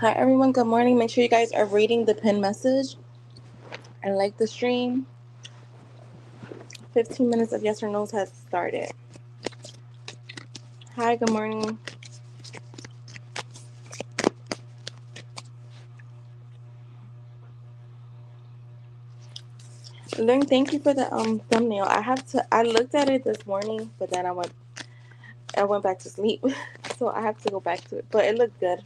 Hi everyone, good morning. Make sure you guys are reading the pin message and like the stream. 15 minutes of yes or no's has started. Hi, good morning. Lynn, thank you for the thumbnail. I looked at it this morning, but then I went back to sleep. So I have to go back to it. But it looked good.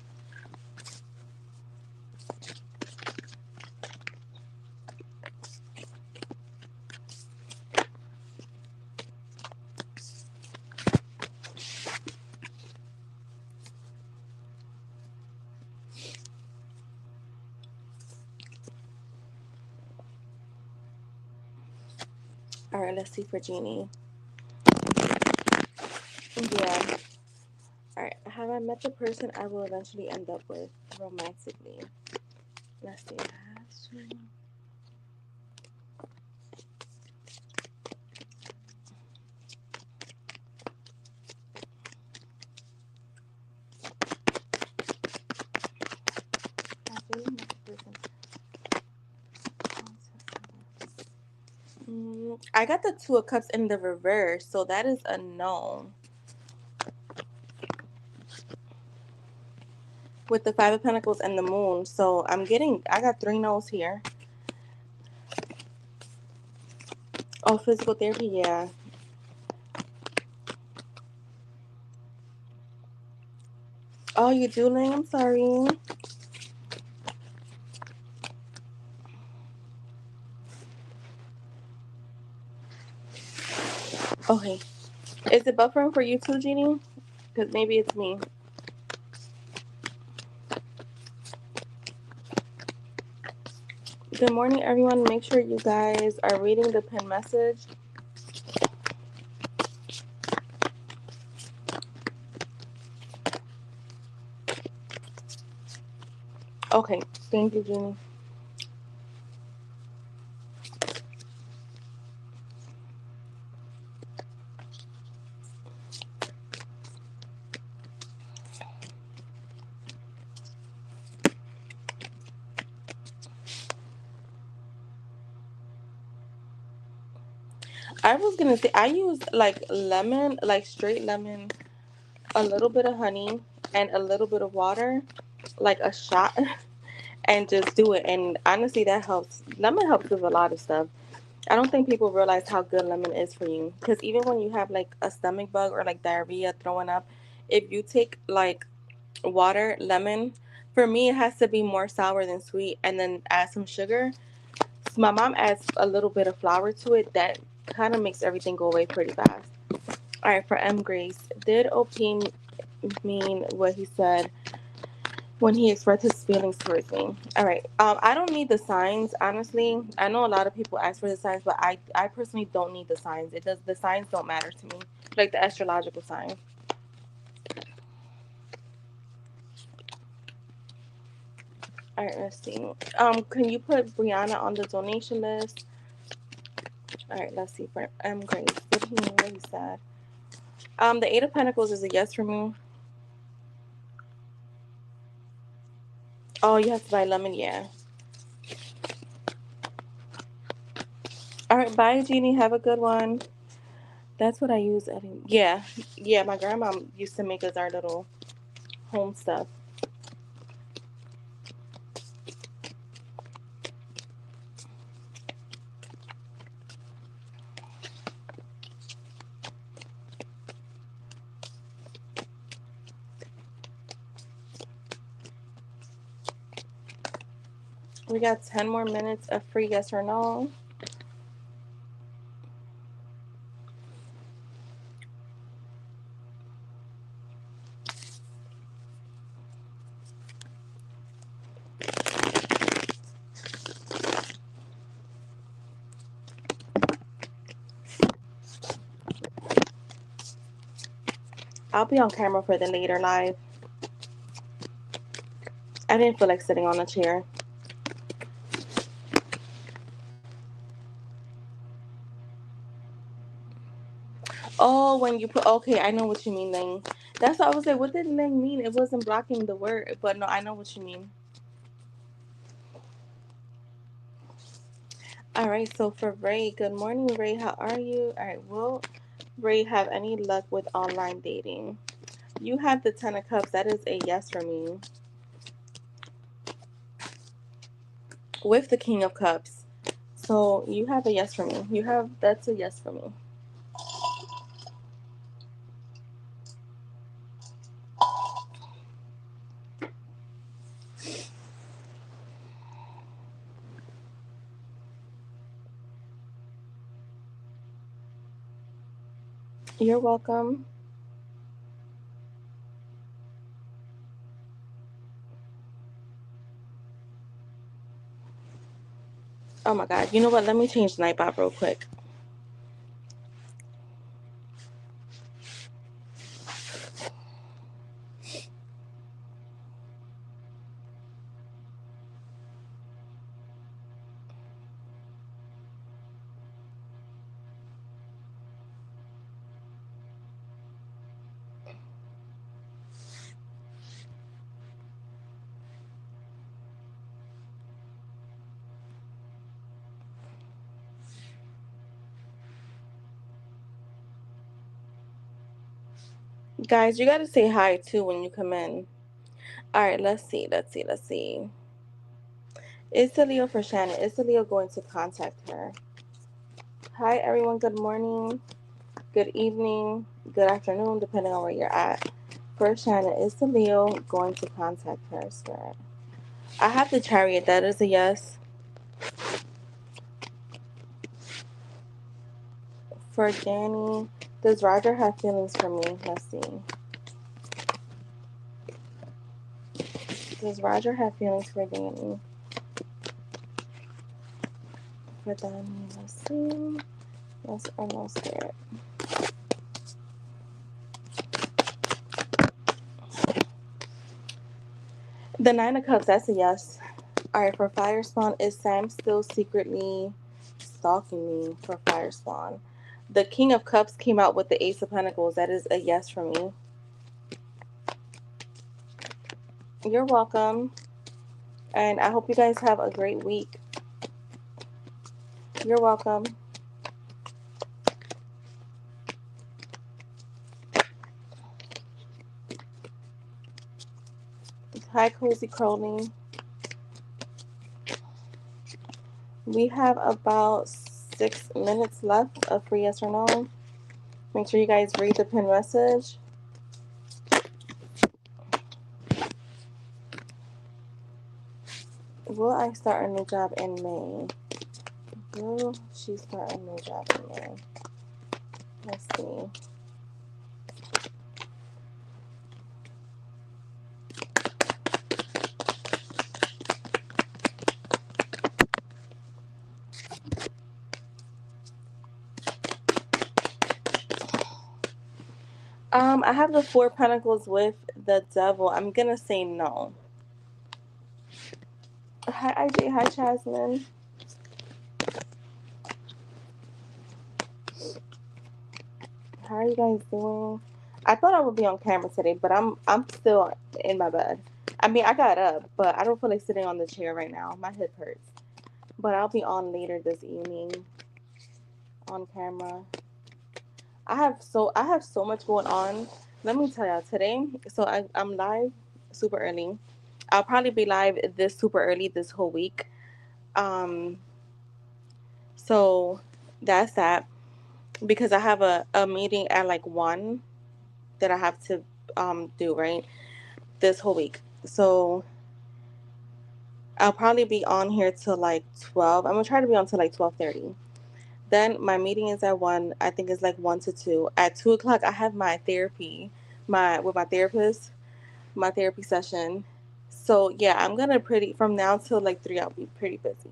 Alright, let's see for Jeannie. Yeah. Alright. Have I met the person I will eventually end up with romantically? Let's see. I've really met the person. I got the Two of Cups in the reverse, so that is a no. With the Five of Pentacles and the Moon, so I got 3 no's here. Oh, physical therapy, yeah. Oh, you do, Ling? I'm sorry. Okay. Is it buffering for you too, Jeannie? Because maybe it's me. Good morning, everyone. Make sure you guys are reading the pin message. Okay. Thank you, Jeannie. I was going to say, I use like lemon, like straight lemon, a little bit of honey, and a little bit of water, like a shot, and just do it. And honestly, that helps. Lemon helps with a lot of stuff. I don't think people realize how good lemon is for you. Because even when you have like a stomach bug or like diarrhea, throwing up, if you take like water, lemon, for me it has to be more sour than sweet, and then add some sugar. So my mom adds a little bit of flour to it. That kind of makes everything go away pretty fast. All right, for M Grace, did OP mean what he said when he expressed his feelings towards me? All right. I don't need the signs, honestly. I know a lot of people ask for the signs, but I personally don't need the signs. The signs don't matter to me, like the astrological sign. All right, let's see. Can you put Brianna on the donation list? All right, let's see for Grace. What do you mean? Really sad. The Eight of Pentacles is a yes for me. Oh, you have to buy lemon, yeah. All right, bye, Jeannie. Have a good one. That's what I use. Yeah, yeah. My grandma used to make us our little home stuff. We got 10 more minutes of free yes or no. I'll be on camera for the later live. I didn't feel like sitting on a chair. Oh, when you put, okay, I know what you mean, Ling. That's what I was like, what did Ling mean? It wasn't blocking the word, but no, I know what you mean. All right, so for Ray, good morning, Ray. How are you? All right, will Ray have any luck with online dating? You have the Ten of Cups. That is a yes for me. With the King of Cups. So you have a yes for me. That's a yes for me. You're welcome. Oh my God. You know what? Let me change the Nightbot real quick. Guys, you got to say hi too when you come in. All right, let's see. Is the Leo for Shannon? Is the Leo going to contact her? Hi, everyone. Good morning, good evening, good afternoon, depending on where you're at. For Shannon, is the Leo going to contact her, Spirit? I have the Chariot. That is a yes. For Danny, does Roger have feelings for me? Let's see. Does Roger have feelings for Danny? For Danny, let's see. Yes or no, Spirit? The Nine of Cups, that's a yes. Alright, for Fire Spawn, is Sam still secretly stalking me for Fire Spawn? The King of Cups came out with the Ace of Pentacles. That is a yes for me. You're welcome. And I hope you guys have a great week. You're welcome. Hi, Cozy Crowley. We have about 6 minutes left of free yes or no. Make sure you guys read the pin message. Will I start a new job in May? Will she start a new job in May? Let's see. I have the Four Pentacles with the Devil. I'm gonna say no. Hi, IJ. Hi, Jasmine. How are you guys doing? I thought I would be on camera today, but I'm still in my bed. I mean, I got up, but I don't feel like sitting on the chair right now. My hip hurts. But I'll be on later this evening on camera. I have so much going on. Let me tell y'all today. So I'm live super early. I'll probably be live this super early this whole week. Um, so that's that because I have a meeting at like 1 that I have to do right this whole week. So I'll probably be on here till like 12. I'm gonna try to be on till like 12:30. Then my meeting is at 1. I think it's like 1 to 2. At 2 o'clock, I have my therapy, with my therapist, my therapy session. So yeah, I'm gonna from now till like 3. I'll be pretty busy,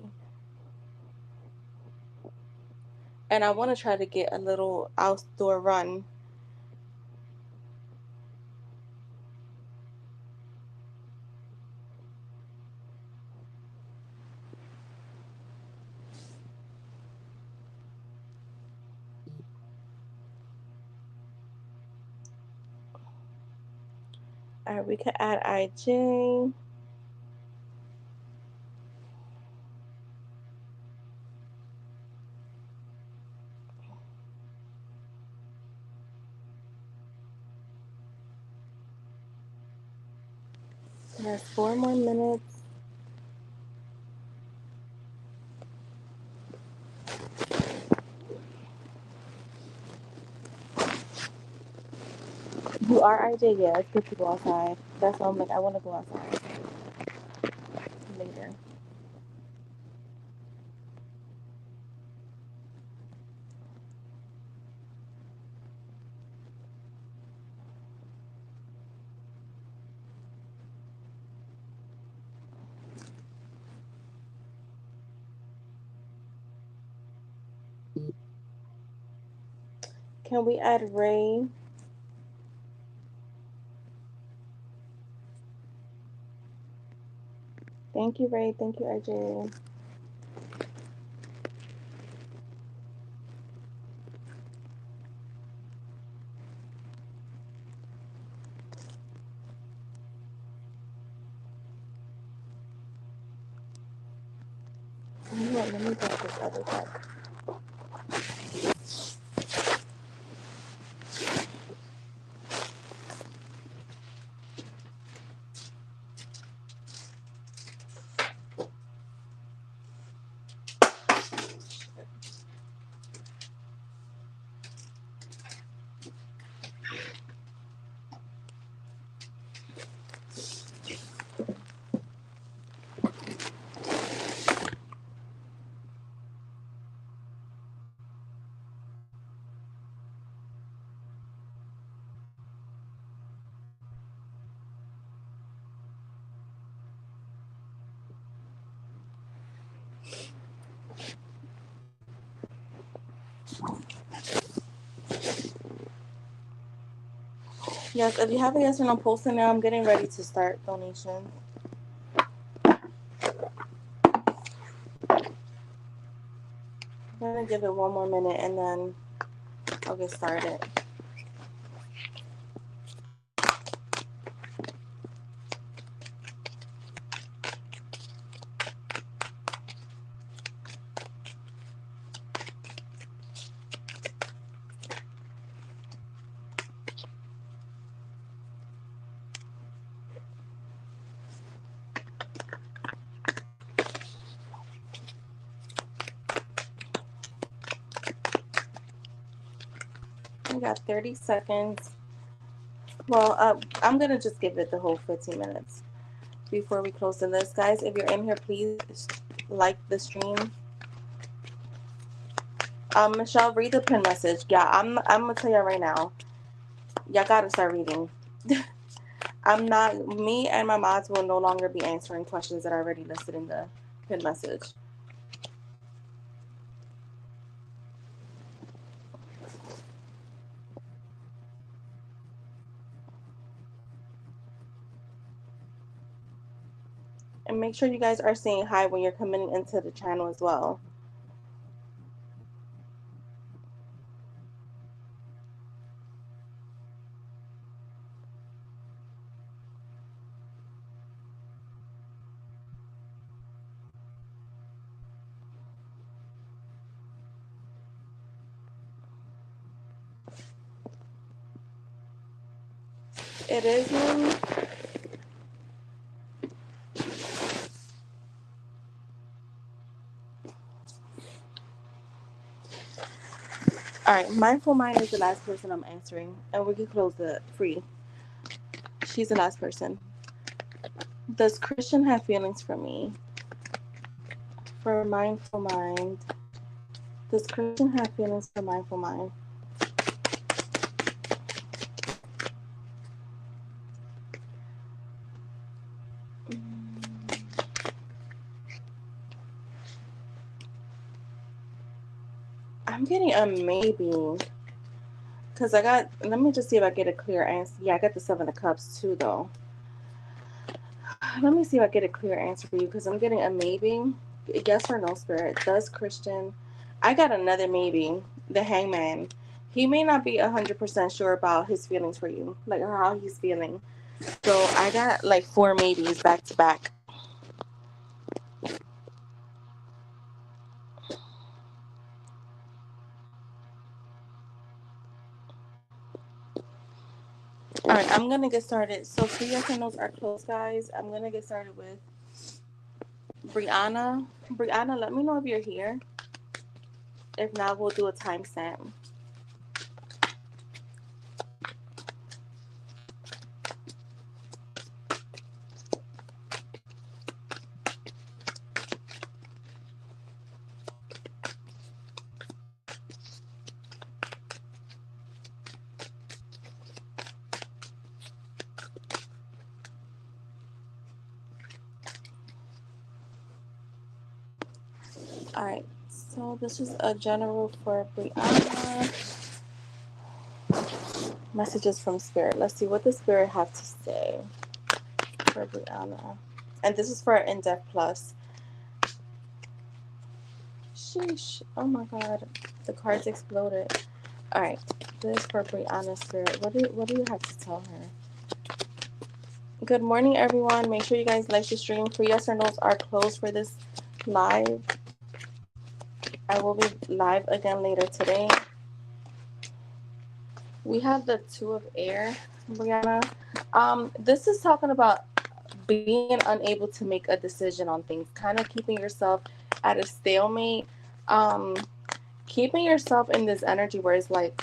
and I want to try to get a little outdoor run. All right, we could add IJ. There's 4 more minutes. You are IJ, yeah. It's good to go outside. That's why I'm like, I want to go outside later. Can we add Ray? Thank you, Ray. Thank you, IJ. You know what? Let me get this other deck. Yes, if you have a yes or no posting now, I'm getting ready to start donations. I'm gonna give it 1 more minute and then I'll get started. We got 30 seconds. Well, I'm gonna just give it the whole 15 minutes before we close the list, guys. If you're in here, please like the stream. Michelle, read the pin message. Yeah, I'm gonna tell you right now. Y'all gotta start reading. I'm not. Me and my mods will no longer be answering questions that are already listed in the pin message. And make sure you guys are saying hi when you're coming into the channel as well. It is me. All right, Mindful Mind is the last person I'm answering, and we can close the free. She's the last person. Does Christian have feelings for me? For Mindful Mind. Does Christian have feelings for Mindful Mind? I'm getting a maybe. Because I got, let me just see if I get a clear answer. Yeah, I got the Seven of Cups too, though. Let me see if I get a clear answer for you because I'm getting a maybe. Yes or no, Spirit. Does Christian. I got another maybe. The Hangman. He may not be 100% sure about his feelings for you, like how he's feeling. So I got like 4 maybes back to back. All right, I'm gonna get started. So yes and no's are closed, guys. I'm gonna get started with Brianna. Brianna, let me know if you're here. If not, we'll do a timestamp. All right. So this is a general for Brianna. Messages from Spirit. Let's see what the Spirit have to say for Brianna. And this is for In-Depth Plus. Sheesh. Oh my God. The cards exploded. All right. This is for Brianna Spirit. What do you have to tell her? Good morning, everyone. Make sure you guys like the stream. For yes or no's are closed for this live. I will be live again later today. We have the Two of Air, Brianna. This is talking about being unable to make a decision on things, kind of keeping yourself at a stalemate, um, keeping yourself in this energy where it's like,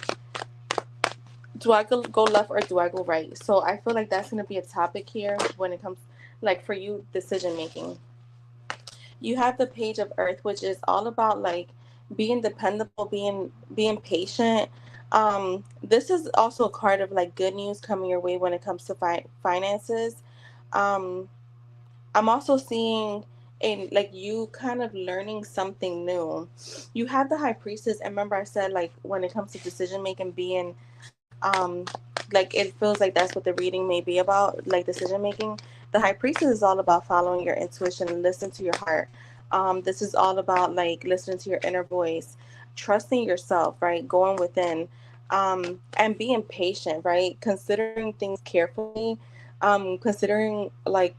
do I go left or do I go right? So I feel like that's going to be a topic here when it comes, like for you, decision making. You have the Page of Earth, which is all about like being dependable, being patient. This is also a card of like good news coming your way when it comes to finances. Um, I'm also seeing in like you kind of learning something new. You have the High Priestess, and remember I said like when it comes to decision making, being like it feels like that's what the reading may be about, like decision making. The High Priestess is all about following your intuition and listen to your heart. This is all about like listening to your inner voice, trusting yourself, right? Going within, and being patient, right? Considering things carefully, considering like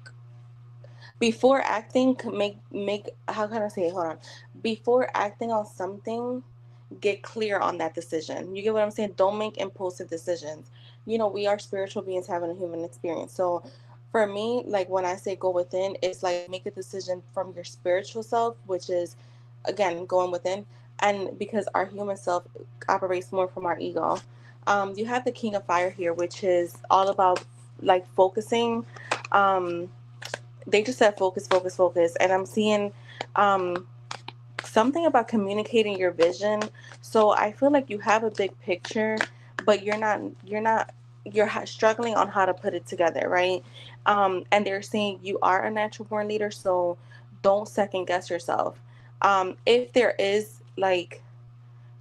before acting, make how can I say it? Hold on. Before acting on something, get clear on that decision. You get what I'm saying? Don't make impulsive decisions. We are spiritual beings having a human experience. So for me, like when I say go within, it's like make a decision from your spiritual self, which is again going within, and because our human self operates more from our ego. You have the King of Fire here, which is all about like focusing. They just said focus, focus, focus, and I'm seeing um something about communicating your vision. So I feel like you have a big picture, but you're struggling on how to put it together, right? And they're saying you are a natural born leader, so don't second guess yourself. If there is like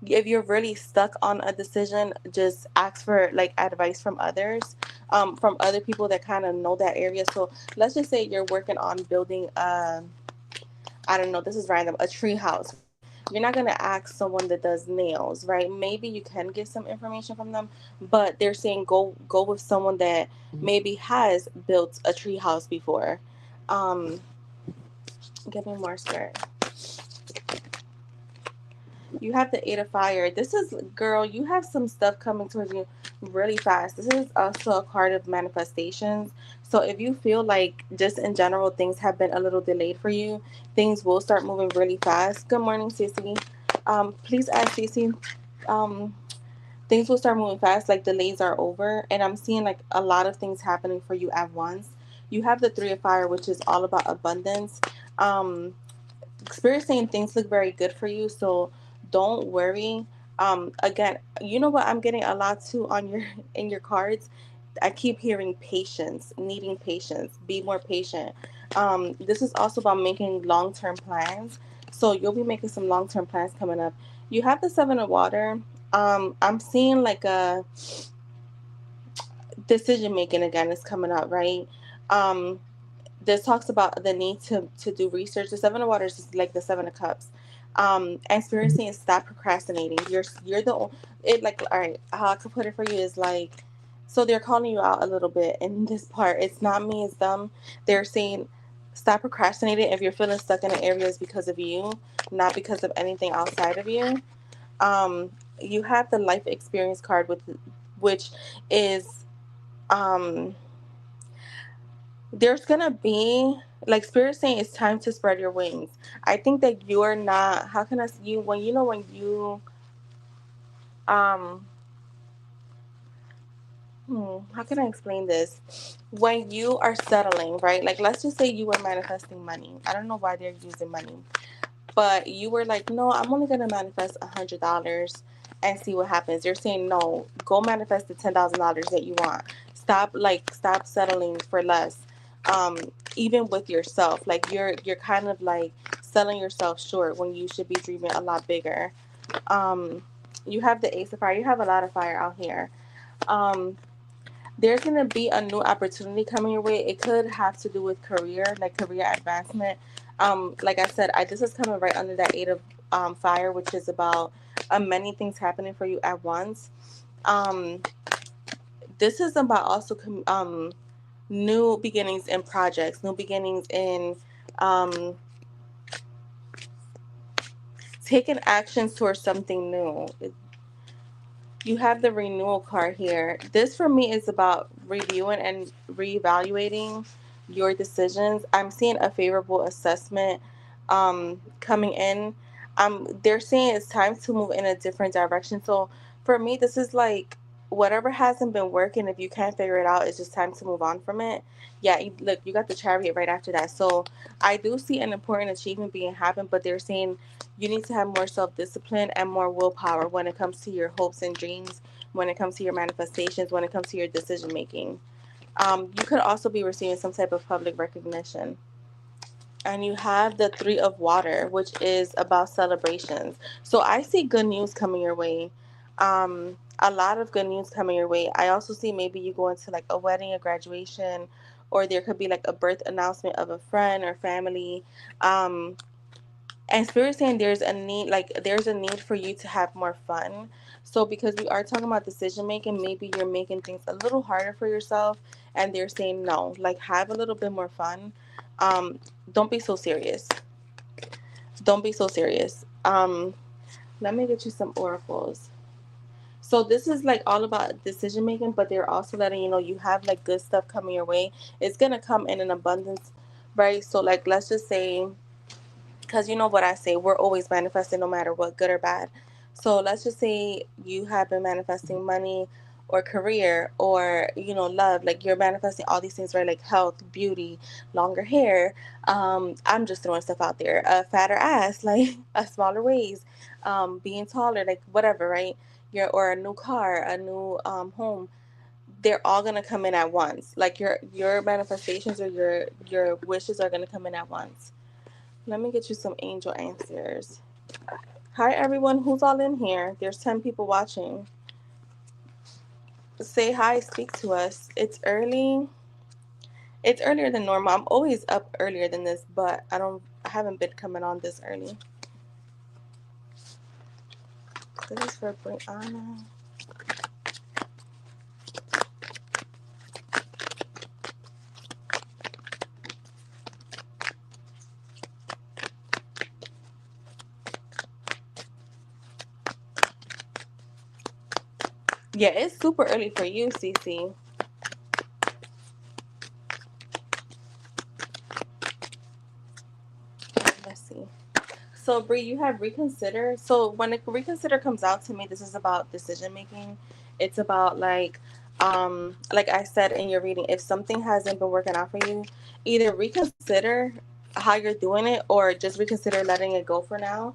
if you're really stuck on a decision, just ask for like advice from other people that kind of know that area. So let's just say you're working on building I don't know, this is random, a tree house, right? You're not gonna ask someone that does nails, right? Maybe you can get some information from them, but they're saying go with someone that maybe has built a tree house before. Um, Give me more, Spirit. You have the Eight of Fire. This is, girl, you have some stuff coming towards you really fast. This is also a card of manifestations. So if you feel like just in general things have been a little delayed for you, things will start moving really fast. Good morning, Sissy. Please ask Sissy. Um, Things will start moving fast, like delays are over. And I'm seeing like a lot of things happening for you at once. You have the Three of Fire, which is all about abundance. Um, Spirit saying things look very good for you, so don't worry. Again, you know what I'm getting a lot too on your in your cards. I keep hearing patience, needing patience. Be more patient. This is also about making long term plans. So you'll be making some long term plans coming up. You have the Seven of Water. I'm seeing like a decision making again is coming up, right? Um, this talks about the need to do research. The Seven of Waters is like the Seven of Cups. And Spirit stop procrastinating. You're the it like all right. How I could put it for you is like So they're calling you out a little bit in this part. It's not me, it's them. They're saying stop procrastinating. If you're feeling stuck in an area, it's because of you, not because of anything outside of you. You have the life experience card with, which is, um, there's gonna be like spirit saying it's time to spread your wings. I think that you're not. How can I? You when you know when you um. How can I explain this? When you are settling, right? Like, let's just say you were manifesting money. I don't know why they're using money, but you were like, no, I'm only gonna manifest $100 and see what happens. You're saying no, go manifest the $10,000 that you want. Stop settling for less. Um, Even with yourself, like you're kind of like selling yourself short when you should be dreaming a lot bigger. Um, you have the Ace of Fire. You have a lot of fire out here. Um, there's going to be a new opportunity coming your way. It could have to do with career, like career advancement. Like I said, this is coming right under that Eight of Fire, which is about many things happening for you at once. Um, this is about also new beginnings in projects, new beginnings in um, taking actions towards something new. You have the renewal card here. This for me is about reviewing and reevaluating your decisions. I'm seeing a favorable assessment coming in. They're saying it's time to move in a different direction. So for me, this is like whatever hasn't been working. If you can't figure it out, it's just time to move on from it. Yeah, look, you got the Chariot right after that. So I do see an important achievement being happened, but they're saying you need to have more self-discipline and more willpower when it comes to your hopes and dreams, when it comes to your manifestations, when it comes to your decision making. You could also be receiving some type of public recognition. And you have the Three of Water, which is about celebrations. So I see good news coming your way. A lot of good news coming your way. I also see maybe you go into like a wedding, a graduation, or there could be like a birth announcement of a friend or family. Um, and spirit saying there's a need for you to have more fun. So because we are talking about decision making, maybe you're making things a little harder for yourself, and they're saying no, like have a little bit more fun. um don't be so serious. Don't be so serious. Let me get you some oracles. So this is like all about decision making, but they're also letting you know you have like good stuff coming your way. It's gonna come in an abundance, right? So like let's just say, because you know what I say, we're always manifesting no matter what, good or bad. So let's just say you have been manifesting money or career or love, like you're manifesting all these things, right? Like health, beauty, longer hair. I'm just throwing stuff out there. A fatter ass, like a smaller waist, being taller, like whatever, right? Or a new car, a new home. They're all gonna come in at once. Like your manifestations or your wishes are gonna come in at once. Let me get you some angel answers. Hi, everyone who's all in here. There's 10 people watching. Say hi, speak to us. It's early. It's earlier than normal. I'm always up earlier than this, but I haven't been coming on this early. This is for Brianna. Yeah, it's super early for you, Cece. Let's see. So, Bree, you have reconsider. So, when a reconsider comes out to me, this is about decision making. It's about like I said in your reading, if something hasn't been working out for you, either reconsider how you're doing it, or just reconsider letting it go for now.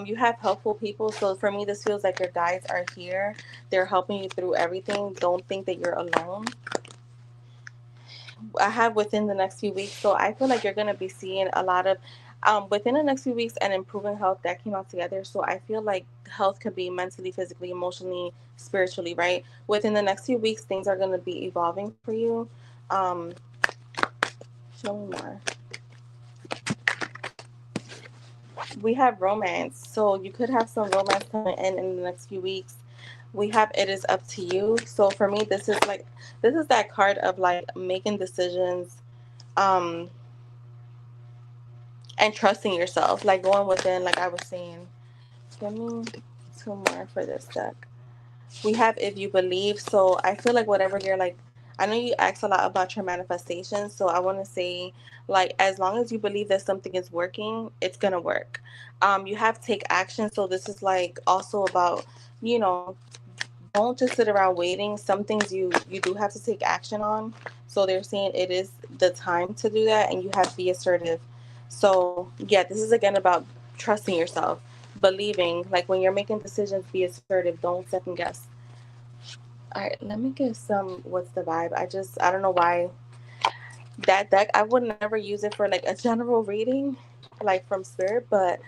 You have helpful people. So for me, this feels like your guides are here. They're helping you through everything. Don't think that you're alone. I have within the next few weeks. So I feel like you're going to be seeing a lot of within the next few weeks, and improving health that came out together. So I feel like health could be mentally, physically, emotionally, spiritually, right? Within the next few weeks, things are going to be evolving for you. Um, Show me more. We have romance. So you could have some romance coming in the next few weeks. We have it is up to you. So for me, this is that card of like making decisions, um, and trusting yourself, like going within, like I was saying. Give me two more for this deck. We have if you believe. So I feel like whatever you're like, I know you asked a lot about your manifestation. So I want to say, like, as long as you believe that something is working, it's going to work. You have to take action. So this is like also about, you know, don't just sit around waiting. Some things you do have to take action on. So they're saying it is the time to do that, and you have to be assertive. So yeah, this is again about trusting yourself, believing. Like when you're making decisions, be assertive. Don't second guess. All right, let me get some. What's the vibe? I don't know why that deck. I would never use it for like a general reading, like from spirit, but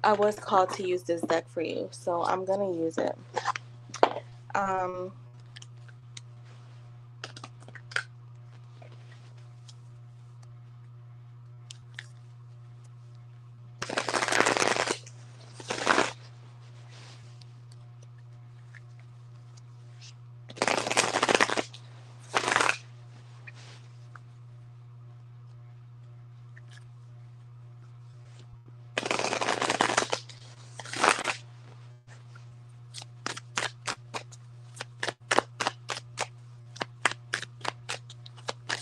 I was called to use this deck for you, so I'm gonna use it. Um,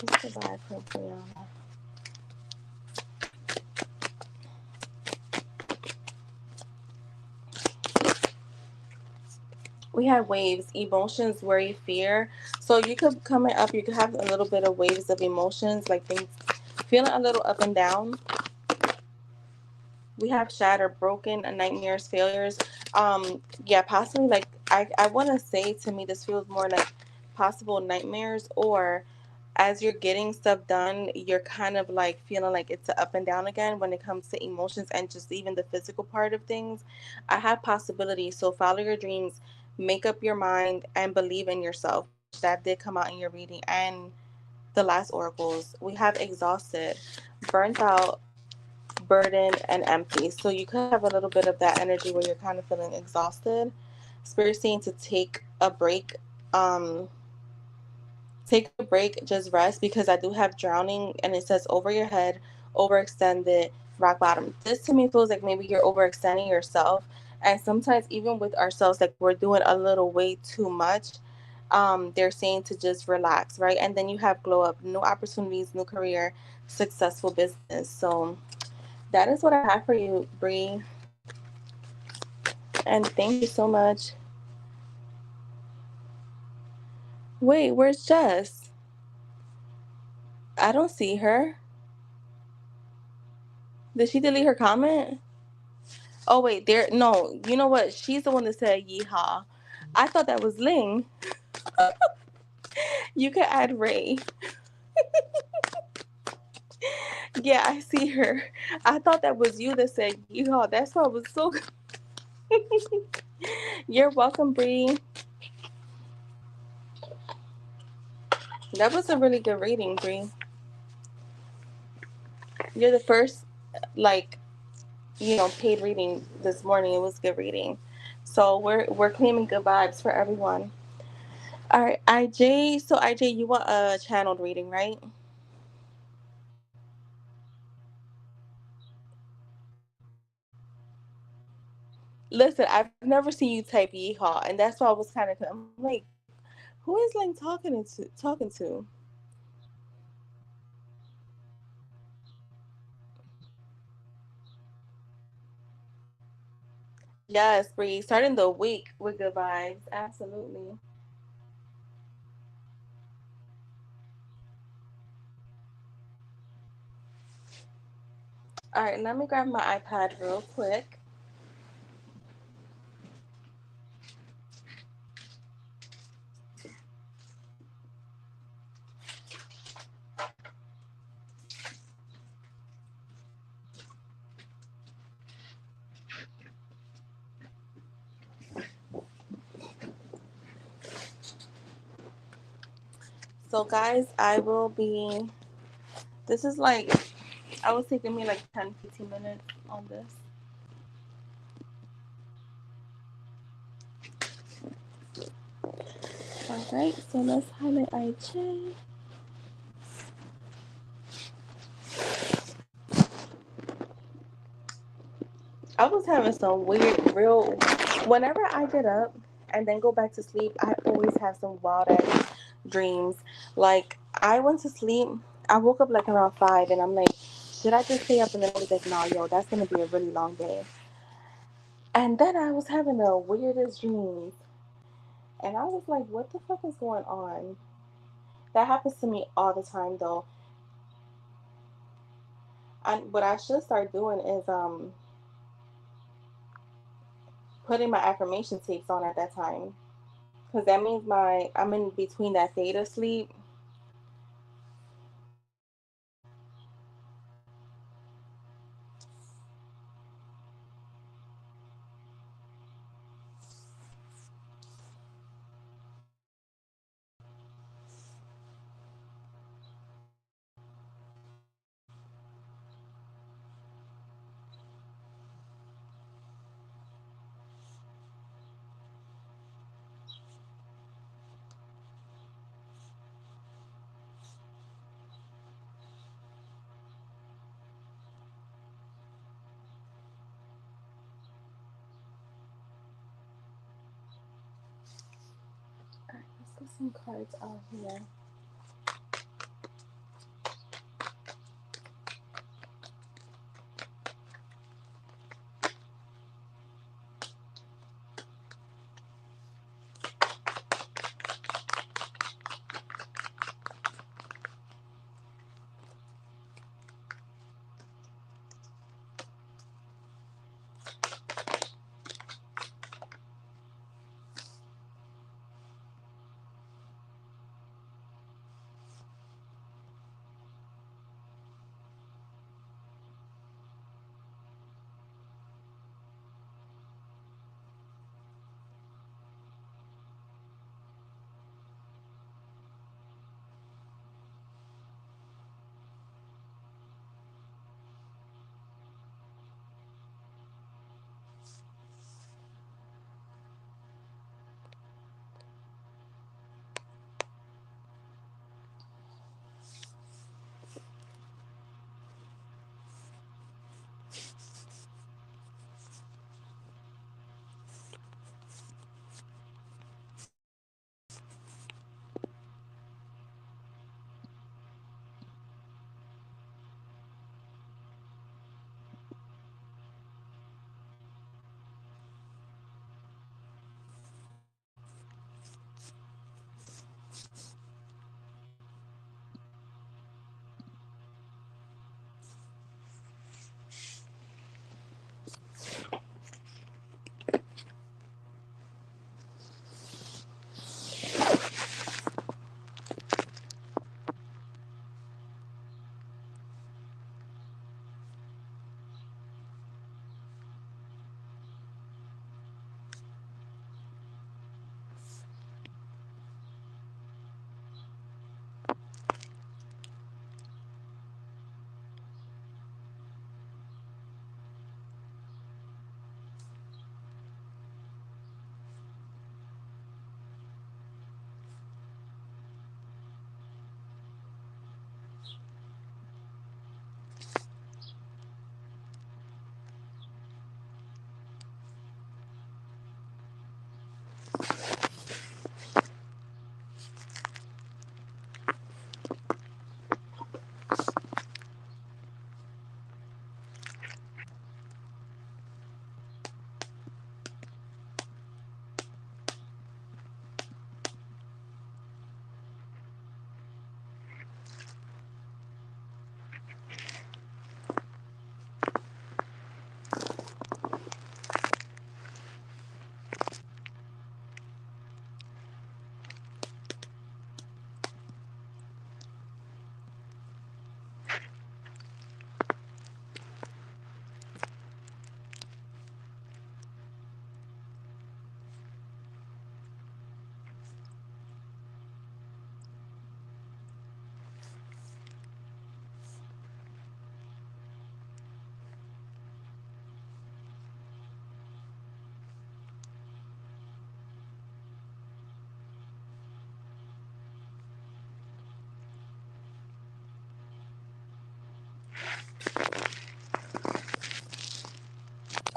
what's the vibe for Brianna? We have waves, emotions, worry, fear. So you could coming up, you could have a little bit of waves of emotions, like things feeling a little up and down. We have shattered, broken, nightmares, failures. Yeah, possibly like I want to say to me, this feels more like possible nightmares, or as you're getting stuff done, you're kind of like feeling like it's a up and down again when it comes to emotions and just even the physical part of things. I have possibilities. So follow your dreams, make up your mind, and believe in yourself, which that did come out in your reading. And the last oracles, we have exhausted, burnt out, burdened, and empty. So you could have a little bit of that energy where you're kind of feeling exhausted. Spirit saying to take a break. Um, Take a break, just rest, because I do have drowning and it says over your head, overextended, rock bottom. This to me feels like maybe you're overextending yourself. And sometimes, even with ourselves, like we're doing a little way too much. They're saying to just relax, right? And then you have glow up, new opportunities, new career, successful business. So that is what I have for you, Bree. And thank you so much. Wait, where's Jess? I don't see her. Did she delete her comment? Oh wait, there. No, you know what? She's the one that said yeehaw. I thought that was Ling. You can add Ray. Yeah, I see her. I thought that was you that said yeehaw. That's why I was so. You're welcome, Bree. That was a really good reading, Bree. You're the first, like, paid reading this morning. It was good reading. So we're claiming good vibes for everyone. All right, IJ. So IJ, you want a channeled reading, right? Listen, I've never seen you type yeehaw, and that's why I was kind of. I'm like, who is Lang talking to? Talking to? Yes, Bree. Starting the week with good vibes. Absolutely. All right, let me grab my iPad real quick. So, guys, I will be. This is like, I was taking me like 10, 15 minutes on this. Right, so let's highlight our J. I was having some weird, real. Whenever I get up and then go back to sleep, I always have some wild ass dreams. Like, I went to sleep, I woke up like around 5, and I'm like, should I just stay up? And then I was like, no, yo, that's gonna be a really long day. And then I was having the weirdest dreams, and I was like, what the fuck is going on? That happens to me all the time, though. And what I should start doing is putting my affirmation tapes on at that time, because that means I'm in between that theta sleep. All right, let's get some cards out here.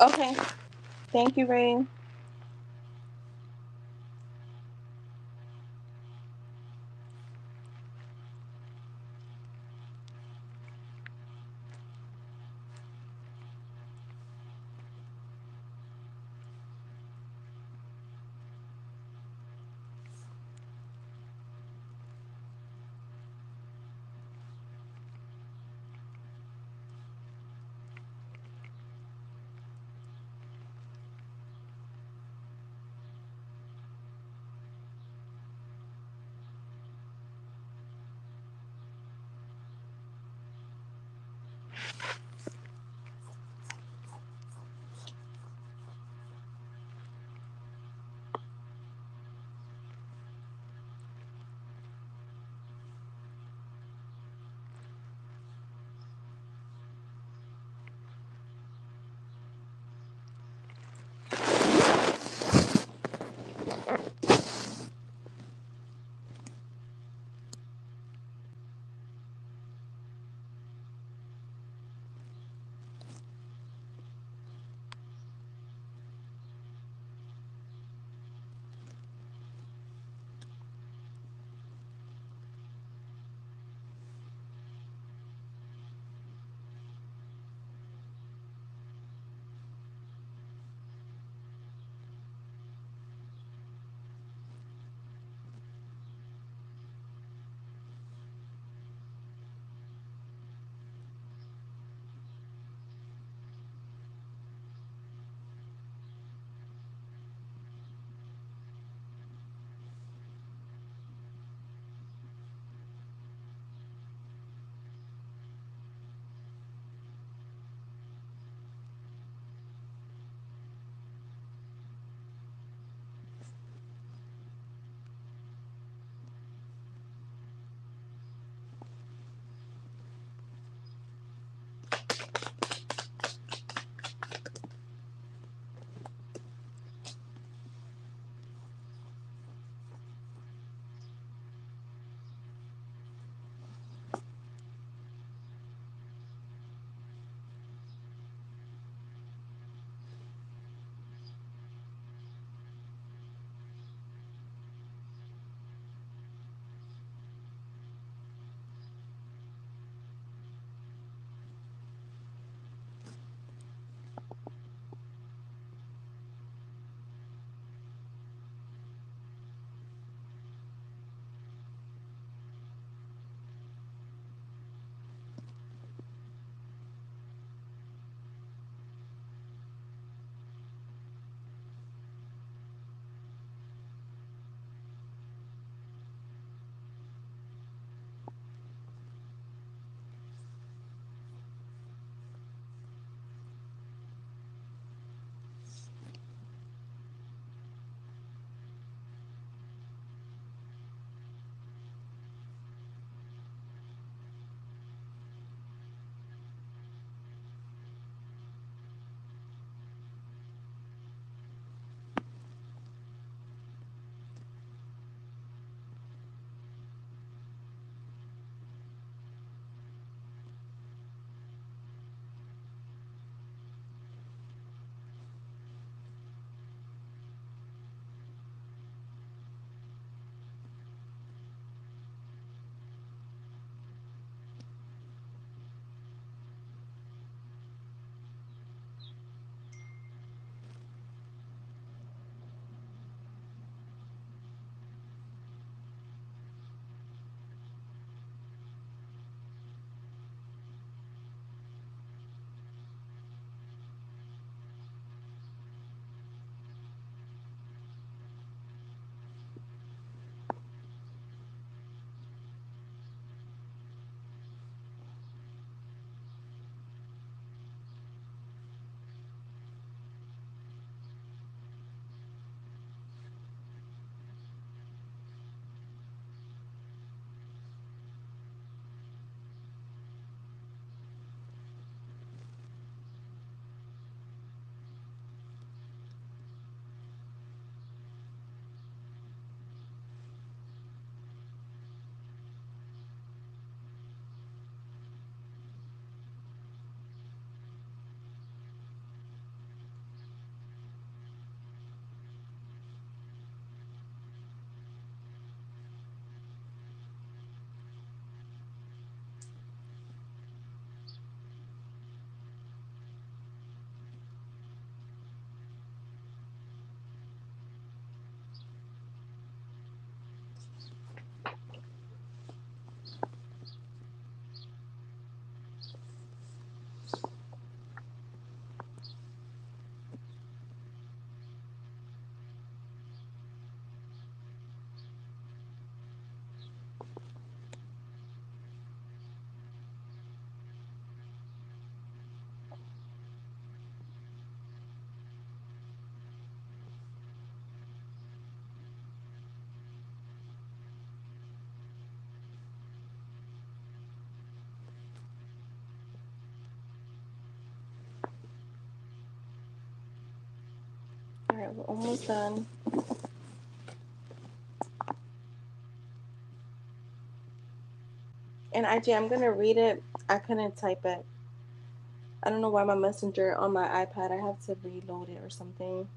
Okay. Thank you, Ray. Alright, we're almost done. And I'm gonna read it. I couldn't type it. I don't know why my messenger on my iPad, I have to reload it or something.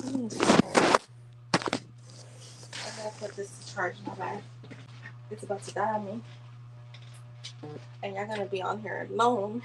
I gotta put this to charge my bag. It's about to die on me. And y'all gonna be on here alone.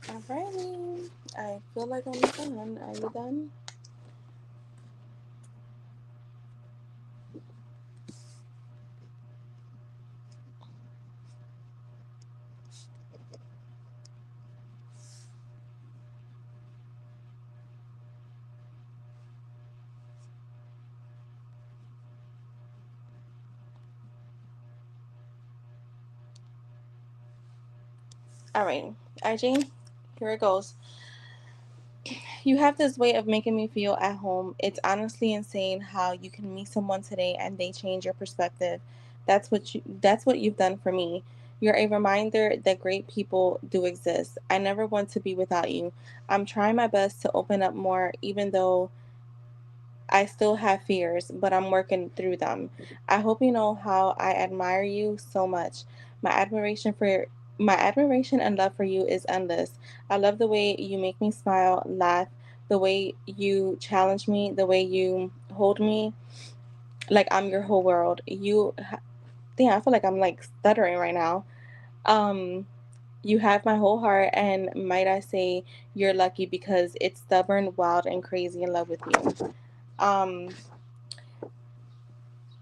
Alrighty. I feel like I'm done. Are you done? Alright. IG, here it goes. You have this way of making me feel at home. It's honestly insane how you can meet someone today and they change your perspective. That's what you've done for me. You're a reminder that great people do exist. I never want to be without you. I'm trying my best to open up more even though I still have fears, but I'm working through them. I hope you know how I admire you so much. My admiration for my admiration and love for you is endless. I love the way you make me smile, laugh, the way you challenge me, the way you hold me like I'm your whole world. Damn, I feel like I'm like stuttering right now. Um, you have my whole heart, and might I say, you're lucky because it's stubborn, wild, and crazy in love with you. Um,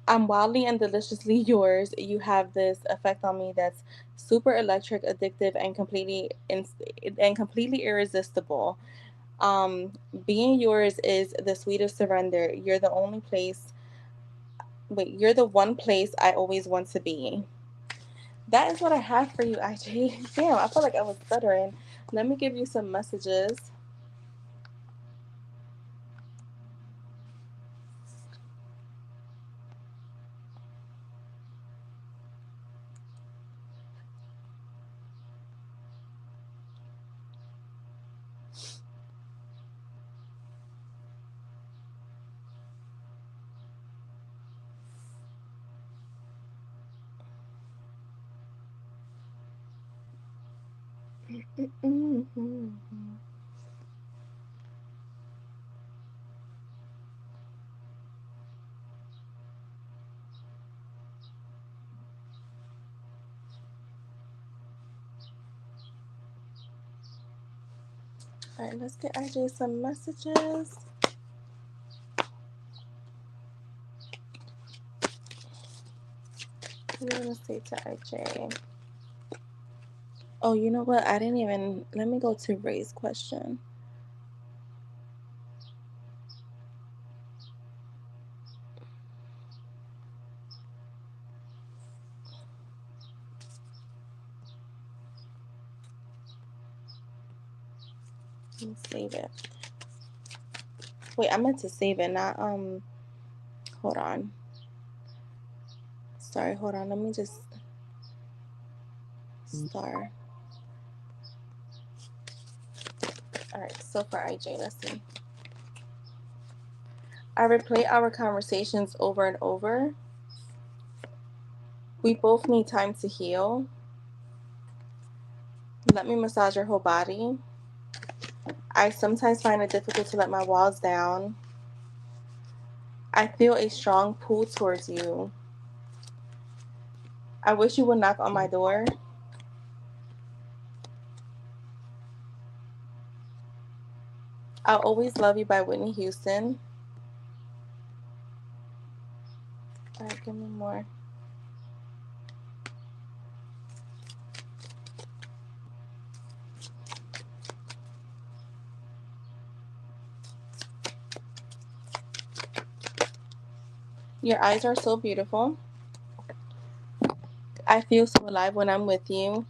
I'm wildly and deliciously yours. You have this effect on me that's super electric, addictive, and completely irresistible. Um, Being yours is the sweetest surrender. You're the one place I always want to be. That is what I have for you, IG. Damn, I feel like I was stuttering. Let me give you some messages. Mm-hmm. All right, let's get IJ some messages. What do you want to say to IJ? Oh, you know what? I didn't even. Let me go to Ray's question. Let me save it. Wait, I meant to save it, not hold on. Sorry, hold on. Let me just star. All right, so for IJ, let's see. I replay our conversations over and over. We both need time to heal. Let me massage your whole body. I sometimes find it difficult to let my walls down. I feel a strong pull towards you. I wish you would knock on my door. I'll Always Love You by Whitney Houston. All right, give me more. Your eyes are so beautiful. I feel so alive when I'm with you.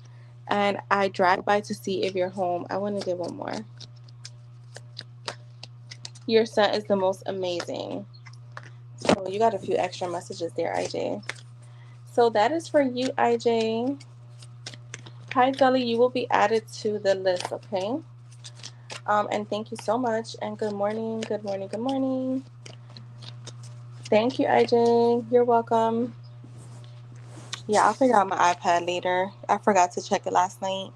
And I drive by to see if you're home. I want to get one more. Your scent is the most amazing. So you got a few extra messages there, IJ. So that is for you, IJ. Hi, Zelly. You will be added to the list, okay? And thank you so much. And good morning, good morning, good morning. Thank you, IJ. You're welcome. Yeah, I'll figure out my iPad later. I forgot to check it last night.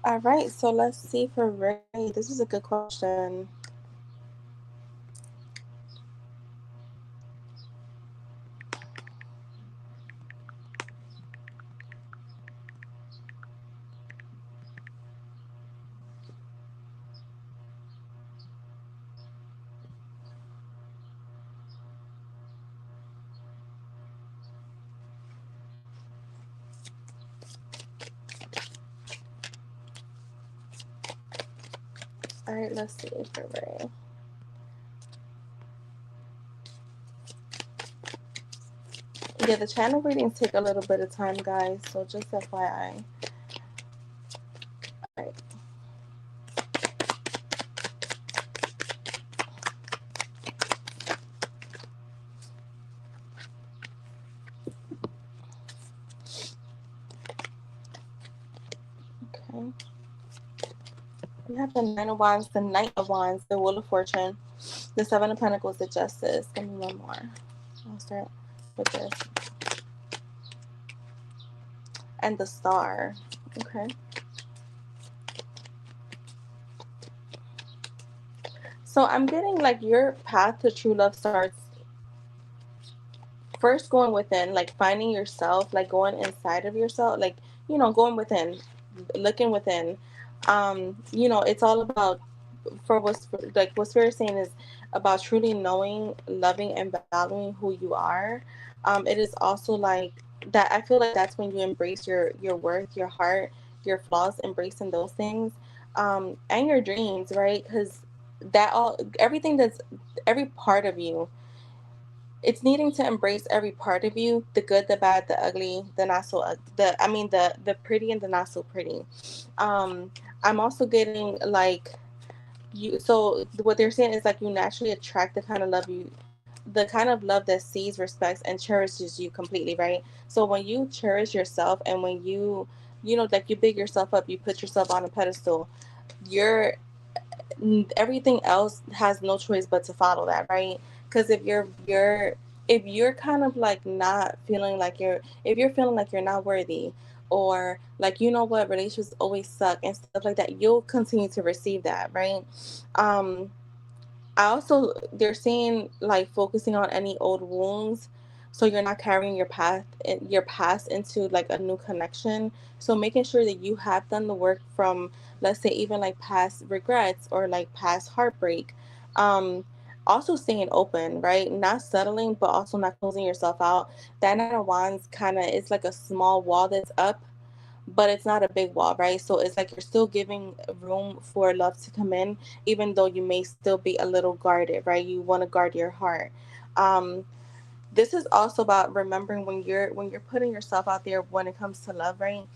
All right, so let's see for Ray. This is a good question. All right, let's see for Ray. Yeah, the channel readings take a little bit of time, guys, so just FYI. All right. Okay. We have the Nine of Wands, the Knight of Wands, the Wheel of Fortune, the Seven of Pentacles, the Justice. Give me one more. I'll start with this. And the Star. Okay. So I'm getting like your path to true love starts first going within, like finding yourself, like going inside of yourself, like, going within, looking within. It's all about, for what's like what Spirit saying is about truly knowing, loving, and valuing who you are. It is also like that. I feel like that's when you embrace your worth, your heart, your flaws, embracing those things, and your dreams, right? Because everything that's every part of you, it's needing to embrace every part of you, the good, the bad, the ugly, the not so the pretty and the not so pretty. I'm also getting like you, so what they're saying is like you naturally attract the kind of love that sees, respects, and cherishes you completely, right? So when you cherish yourself and when you like you big yourself up, you put yourself on a pedestal. You're Everything else has no choice but to follow that, right? Because if you're kind of like not feeling like if you're feeling like you're not worthy, or like, what, relationships always suck and stuff like that, you'll continue to receive that, right? um I also, they're saying like focusing on any old wounds, so you're not carrying your past into like a new connection. So making sure that you have done the work from, let's say, even like past regrets or like past heartbreak. Um Also staying open, right? Not settling, but also not closing yourself out. That Nine of Wands kind of is like a small wall that's up, but it's not a big wall, right? So it's like you're still giving room for love to come in, even though you may still be a little guarded, right? You want to guard your heart. Um, this is also about remembering when you're putting yourself out there when it comes to love, right?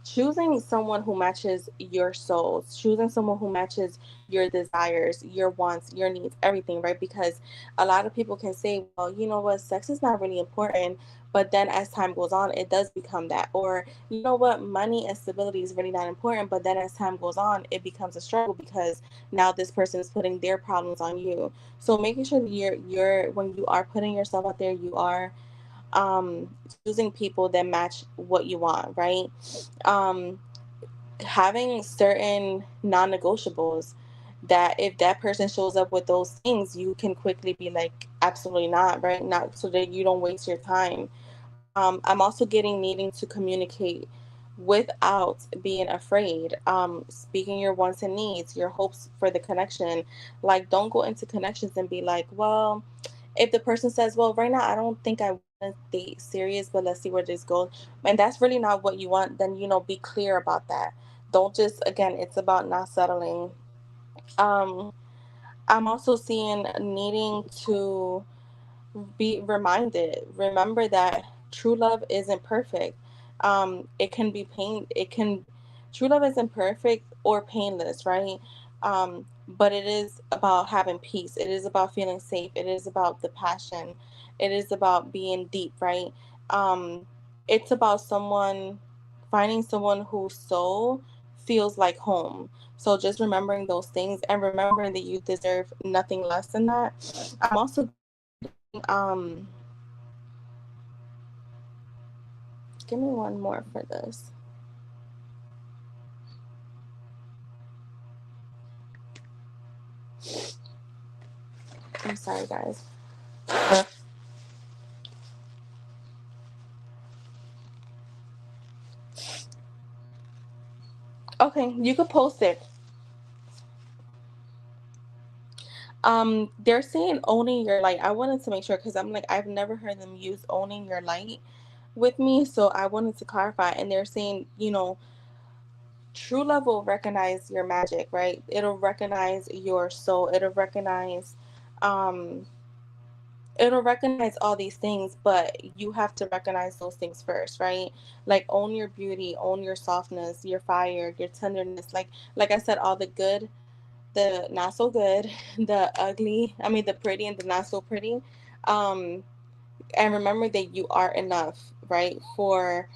Choosing someone who matches your souls, choosing someone who matches your desires, your wants, your needs, everything, right? Because a lot of people can say, well, you know what, sex is not really important, but then as time goes on, it does become that. Or, you know what, money and stability is really not important, but then as time goes on, it becomes a struggle because now this person is putting their problems on you. So making sure that you're when you are putting yourself out there, you are choosing people that match what you want, right? um Having certain non-negotiables, that if that person shows up with those things, you can quickly be like, absolutely not, right? Not, so that you don't waste your time. I'm also getting needing to communicate without being afraid, speaking your wants and needs, your hopes for the connection. Like, don't go into connections and be like, well, if the person says, well, right now I don't think I want to date serious, but let's see where this goes, and that's really not what you want, then, be clear about that. Don't just, again, it's about not settling. um I'm also seeing needing to be reminded, remember that true love isn't perfect. It can be true love isn't perfect or painless, right? But it is about having peace, it is about feeling safe, it is about the passion, it is about being deep, right? It's about finding someone whose soul feels like home. So just remembering those things and remembering that you deserve nothing less than that. I'm also um, give me one more for this. I'm sorry, guys. Okay, you could post it. They're saying owning your light. I wanted to make sure because I'm like, I've never heard them use owning your light with me, so I wanted to clarify. And they're saying, true love will recognize your magic, right? It'll recognize your soul. Um, it'll recognize all these things, but you have to recognize those things first, right? Like, own your beauty, own your softness, your fire, your tenderness. Like I said, all the good, the not so good, the ugly, I mean the pretty and the not so pretty. um and remember that you are enough, right, for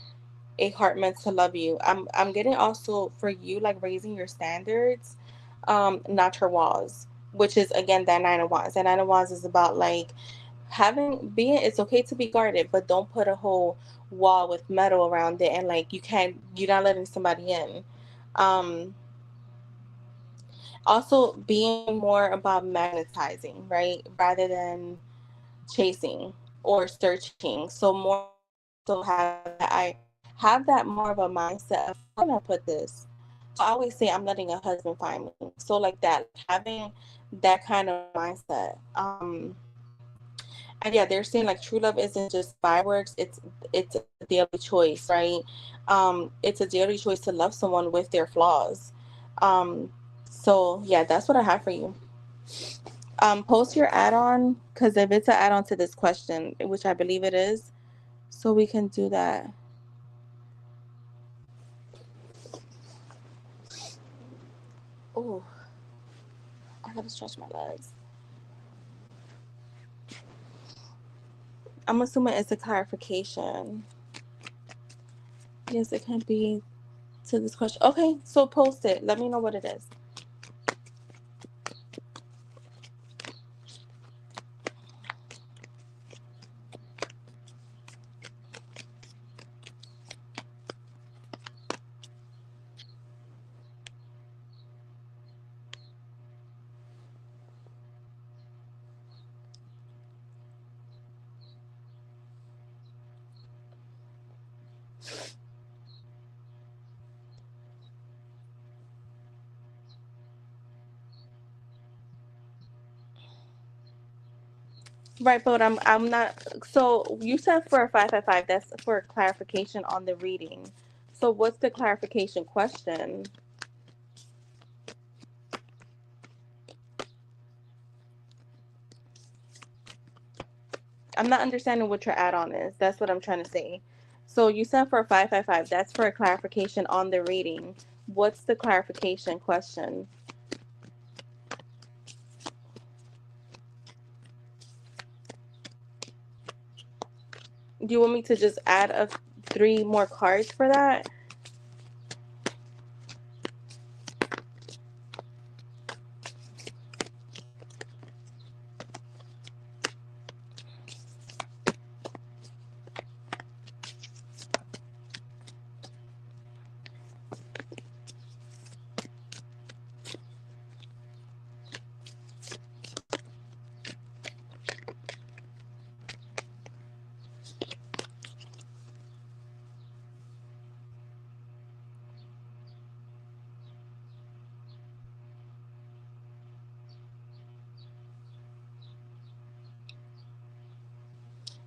a heart meant to love you. I'm getting also for you, like, raising your standards, not your walls, which is again that Nine of Wands. That Nine of Wands is about like being, it's okay to be guarded, but don't put a whole wall with metal around it, and like you're not letting somebody in. um Also being more about magnetizing, right, rather than chasing or searching. So more, so I have that more of a mindset of, how can I put this? So I always say I'm letting a husband find me. So like that, having that kind of mindset. And yeah, they're saying like true love isn't just fireworks. It's a daily choice, right? It's a daily choice to love someone with their flaws. Um, so yeah, that's what I have for you. Post your add-on, because if it's an add-on to this question, which I believe it is, so we can do that. Oh, I gotta stretch my legs. I'm assuming it's a clarification. Yes, it can be. to this question. Okay, so post it. Let me know what it is. Right, but I'm not. So you said for a 555, that's for clarification on the reading. So what's the clarification question? I'm not understanding what your add-on is. That's what I'm trying to say. So you said for a 555, that's for a clarification on the reading. What's the clarification question? Do you want me to just add a three more cards for that?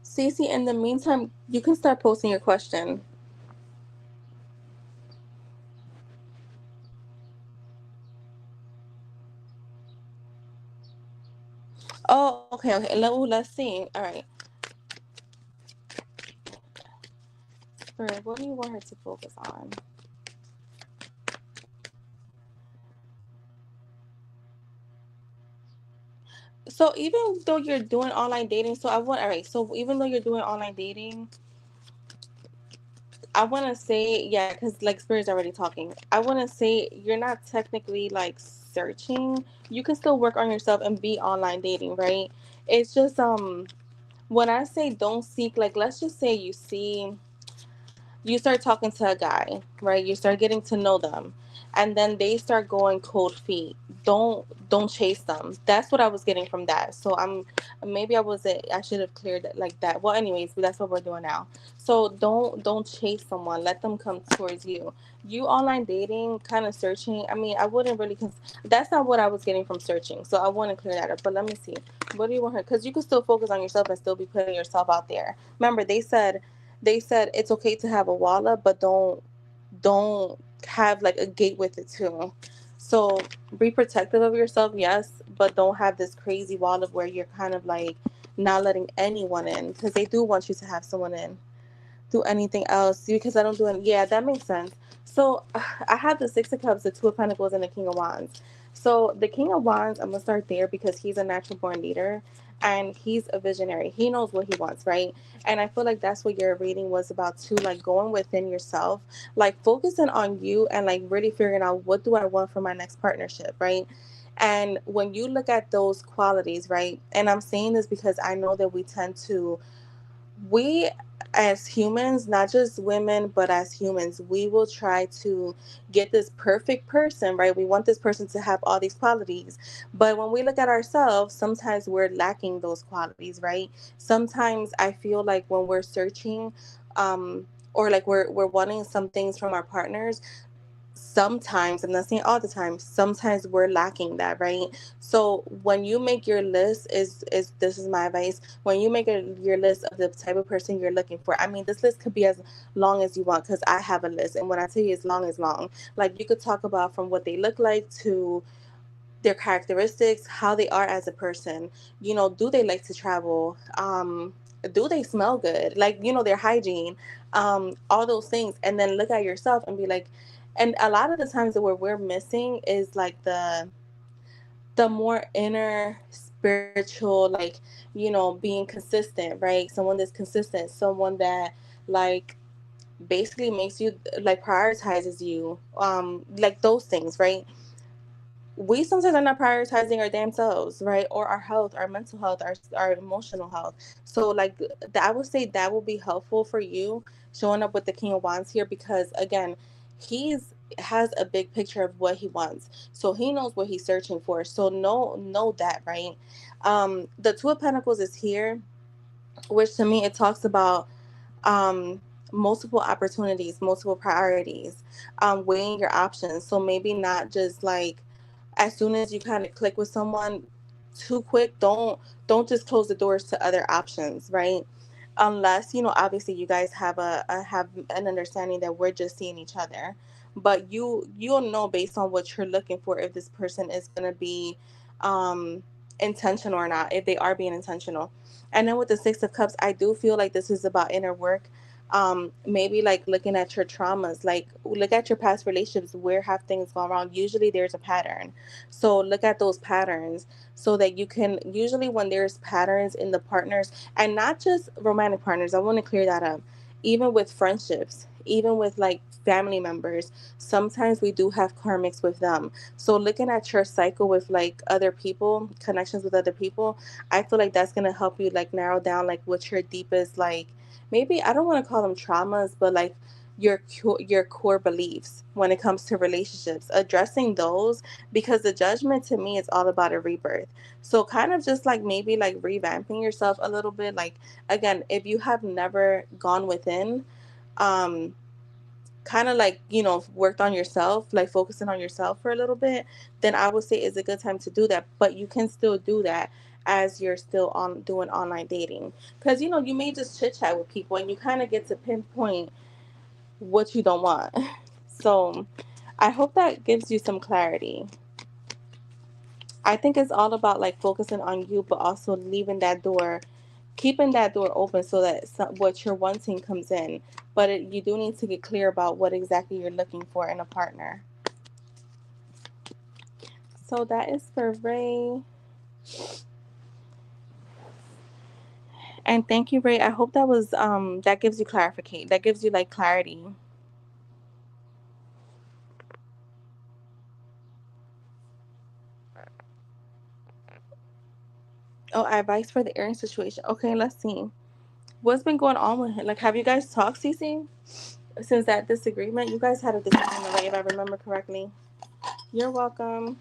Cece, in the meantime, you can start posting your question. Oh, okay, okay. Let's see. All right. Spirit, what do you want her to focus on? So even though you're doing online dating, so I want, all right, so even though you're doing online dating, I want to say, yeah, because like Spirit's already talking. I want to say you're not technically like searching. You can still work on yourself and be online dating, right? It's just, when I say don't seek, like, let's just say you start talking to a guy, right? You start getting to know them, and then they start going cold feet. Don't chase them. That's what I was getting from that. So I'm maybe I should have cleared it like that. Well, anyways, but that's what we're doing now. So don't chase someone. Let them come towards you. You online dating, kind of searching. I mean, I wouldn't really. That's not what I was getting from searching. So I want to clear that up. But let me see. What do you want her? Because you can still focus on yourself and still be putting yourself out there. Remember, they said it's okay to have a wallet, but don't have like a gate with it too. So be protective of yourself, yes, but don't have this crazy wallet where you're kind of like not letting anyone in, because they do want you to have someone in. Do anything else because I don't do it. Yeah, that makes sense. So I have the Six of Cups, the Two of Pentacles, and the King of Wands. So the King of Wands, I'm gonna start there because he's a natural born leader and he's a visionary. He knows what he wants, right? And I feel like that's what your reading was about too, like going within yourself, like focusing on you and like really figuring out what do I want for my next partnership, right? And when you look at those qualities, right? And I'm saying this because I know that we as humans, not just women, but as humans, we will try to get this perfect person, right? We want this person to have all these qualities. But when we look at ourselves, sometimes we're lacking those qualities, right? Sometimes I feel like when we're searching, or like we're wanting some things from our partners, sometimes, I'm not saying all the time, sometimes we're lacking that, right? So when you make your list, is this is my advice, when you make your list of the type of person you're looking for, I mean, this list could be as long as you want, because I have a list, and when I tell you as long, like you could talk about from what they look like to their characteristics, how they are as a person. Do they like to travel? Do they smell good? Like, their hygiene, all those things. And then look at yourself and be like, and a lot of the times that where we're missing is like the more inner spiritual, like, being consistent, right? Someone that's consistent, someone that like basically makes you like prioritizes you, like those things, right? We sometimes are not prioritizing our damn selves, right? Or our health, our mental health, our emotional health. So like I would say that will be helpful for you showing up with the King of Wands here, because again, he's has a big picture of what he wants. So he knows what he's searching for. So know that, right? The Two of Pentacles is here, which to me it talks about um, multiple opportunities, multiple priorities, weighing your options. So maybe not just like as soon as you kind of click with someone too quick, don't just close the doors to other options, right? Unless obviously you guys have an understanding that we're just seeing each other, but you'll know based on what you're looking for if this person is going to be um intentional or not, if they are being intentional. And then with the Six of Cups, I do feel like this is about inner work. Maybe like looking at your traumas, like look at your past relationships. Where have things gone wrong? Usually there's a pattern. So look at those patterns so that you can, usually when there's patterns in the partners, and not just romantic partners, I want to clear that up. Even with friendships, even with like family members, sometimes we do have karmics with them. So looking at your cycle with like other people, connections with other people, I feel like that's going to help you like narrow down like what your deepest, like, maybe I don't want to call them traumas, but like your core beliefs when it comes to relationships, addressing those, because the Judgment to me is all about a rebirth. So kind of just like maybe like revamping yourself a little bit. Like again, if you have never gone within, um kind of like worked on yourself, like focusing on yourself for a little bit, then I would say it's a good time to do that. But you can still do that as you're still on doing online dating, because you may just chit chat with people and you kind of get to pinpoint what you don't want. So I hope that gives you some clarity. I think it's all about like focusing on you, but also leaving that door, keeping that door open so that what you're wanting comes in. But you do need to get clear about what exactly you're looking for in a partner. So that is for Ray. And thank you, Ray. I hope that was that gives you clarification. That gives you like clarity. Oh, advice for the airing situation. Okay, let's see. What's been going on with him? Like, have you guys talked, Cece? Since that disagreement? You guys had a disagreement, right, if I remember correctly. You're welcome.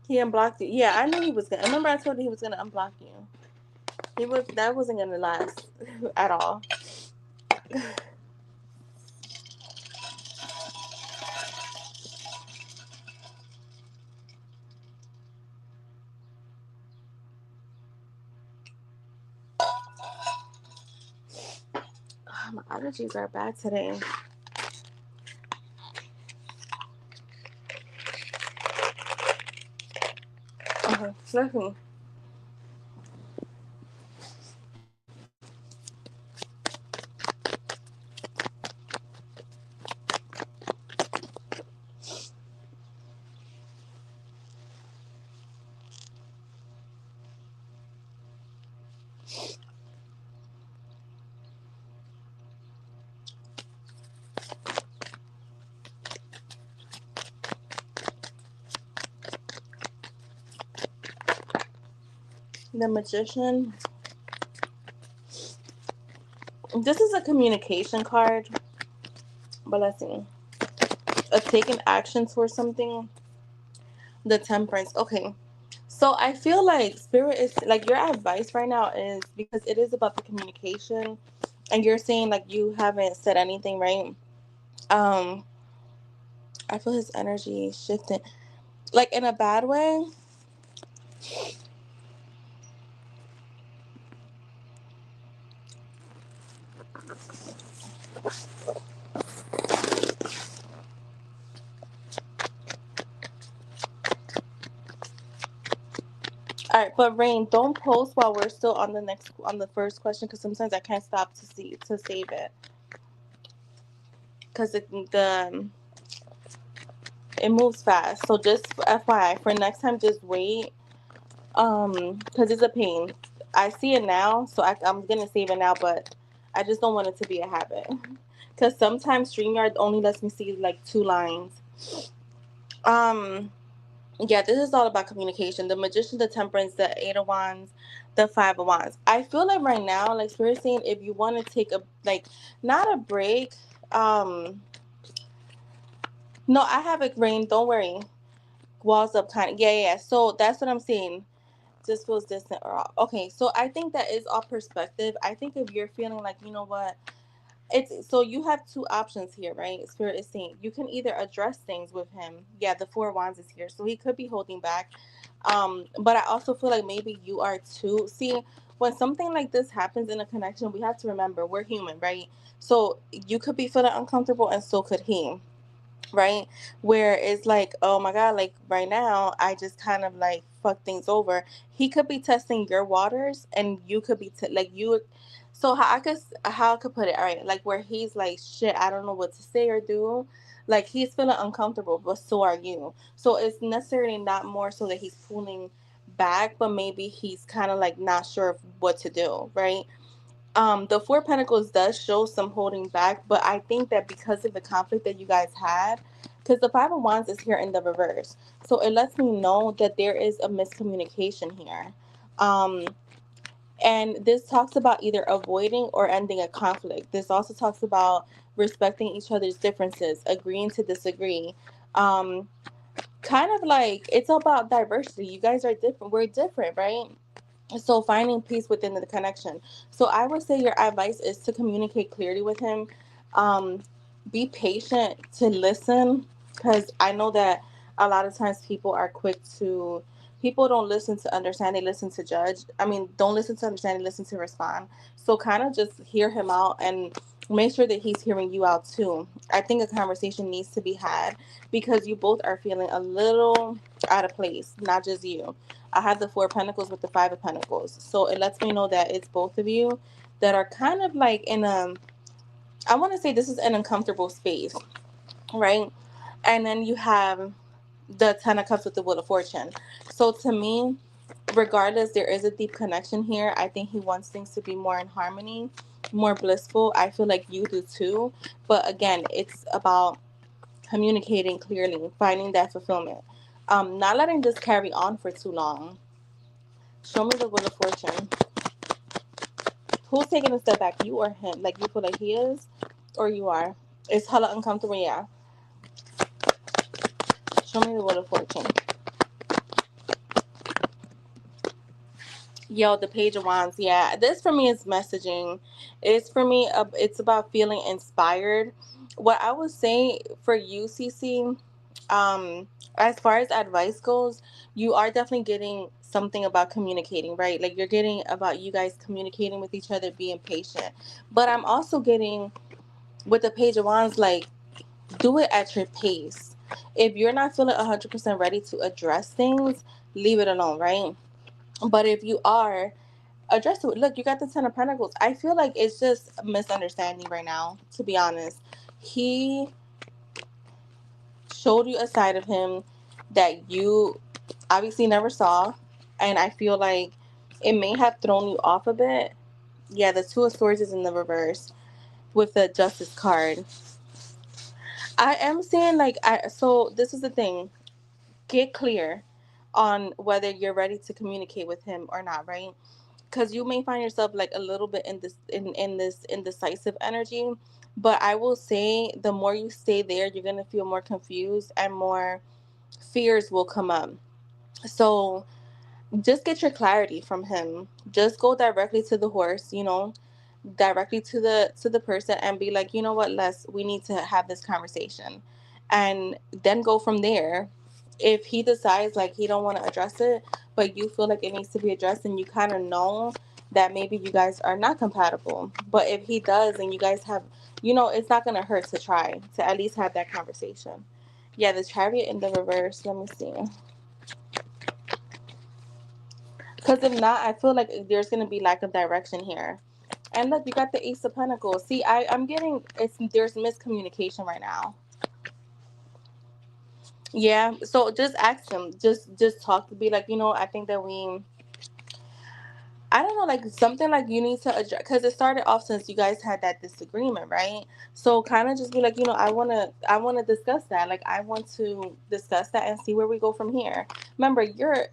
He unblocked you. Yeah, I knew he was gonna. Remember, I told you he was gonna unblock you. He was. That wasn't gonna last at all. Oh, my allergies are bad today. Okay, listen. The Magician. This is a communication card, but let's see. A taking action towards something. The Temperance. Okay. So I feel like Spirit is like your advice right now is because it is about the communication, and you're saying like you haven't said anything, right? Um, I feel his energy shifting, like in a bad way. All right, but Rain, don't post while we're still on the first question, because sometimes I can't stop to save it, because it moves fast. So just FYI, for next time, just wait. Because it's a pain. I see it now, so I'm gonna save it now, but I just don't want it to be a habit. Because sometimes StreamYard only lets me see like 2 lines. Um, yeah, this is all about communication. The Magician, the Temperance, the Eight of Wands, the Five of Wands. I feel like right now, like Spirit saying, if you want to take a, like, not a break. No, I have it, Rain. Don't worry. Walls up, kind of. Yeah. So that's what I'm saying. Just feels distant or off. Okay, so I think that is all perspective. I think if you're feeling like, you know what, it's so you have 2 options here, right? Spirit is saying you can either address things with him. Yeah, the Four of Wands is here, so he could be holding back. But I also feel like maybe you are too. See, when something like this happens in a connection, we have to remember we're human, right? So you could be feeling uncomfortable, and so could he, right? Where it's like, oh my God, like right now, I just kind of like fuck things over. He could be testing your waters, and you could be like you. So how I could put it, all right, like where he's like, shit, I don't know what to say or do. Like he's feeling uncomfortable, but so are you. So it's necessarily not more so that he's pulling back, but maybe he's kind of like not sure of what to do, right? The Four of Pentacles does show some holding back, but I think that because of the conflict that you guys had, because the Five of Wands is here in the reverse, so it lets me know that there is a miscommunication here. Um, and this talks about either avoiding or ending a conflict. This also talks about respecting each other's differences, agreeing to disagree. Um, Kind of like it's about diversity. You guys are different. We're different, right? So finding peace within the connection. So I would say your advice is to communicate clearly with him. um, be patient to listen, because I know that a lot of times people don't listen to understand, they listen to judge. I mean, don't listen to understand, they listen to respond. So kind of just hear him out and make sure that he's hearing you out too. I think a conversation needs to be had, because you both are feeling a little out of place, not just you. I have the Four of Pentacles with the Five of Pentacles. So it lets me know that it's both of you that are kind of like in a, I want to say this is an uncomfortable space, right? And then you have the Ten of Cups with the Wheel of Fortune. So to me, regardless, there is a deep connection here. I think he wants things to be more in harmony, more blissful. I feel like you do too. But again, it's about communicating clearly, finding that fulfillment. Not letting this carry on for too long. Show me the Wheel of Fortune. Who's taking a step back, you or him? Like you feel like he is, or you are? It's hella uncomfortable, yeah. Show me the Wheel of Fortune. Yo, the Page of Wands, yeah. This for me is messaging. It's for me. It's about feeling inspired. What I would say for you, CC, as far as advice goes, you are definitely getting something about communicating, right? Like you're getting about you guys communicating with each other, being patient. But I'm also getting with the Page of Wands, like do it at your pace. If you're not feeling 100% ready to address things, leave it alone, right? But if you are, address it. Look, you got the Ten of Pentacles. I feel like it's just a misunderstanding right now, to be honest. He showed you a side of him that you obviously never saw. And I feel like it may have thrown you off a bit. Yeah, the Two of Swords is in the reverse with the Justice card. I am saying so this is the thing. Get clear on whether you're ready to communicate with him or not, right? Because you may find yourself like a little bit in this indecisive energy. But I will say the more you stay there, you're gonna feel more confused and more fears will come up. So just get your clarity from him. Just go directly to the horse, directly to the person and be like, you know what, Les, we need to have this conversation. And then go from there. If he decides like he don't want to address it, but you feel like it needs to be addressed and you kind of know that maybe you guys are not compatible. But if he does and you guys have, it's not going to hurt to try to at least have that conversation. Yeah, the Chariot in the reverse. Let me see. Because if not, I feel like there's gonna be lack of direction here. And look, you got the Ace of Pentacles. See, I'm getting there's miscommunication right now. Yeah, so just ask him. Just talk to be like, I think that I don't know, like something like you need to address because it started off since you guys had that disagreement, right? So kind of just be like, I wanna discuss that. Like I want to discuss that and see where we go from here. Remember, you're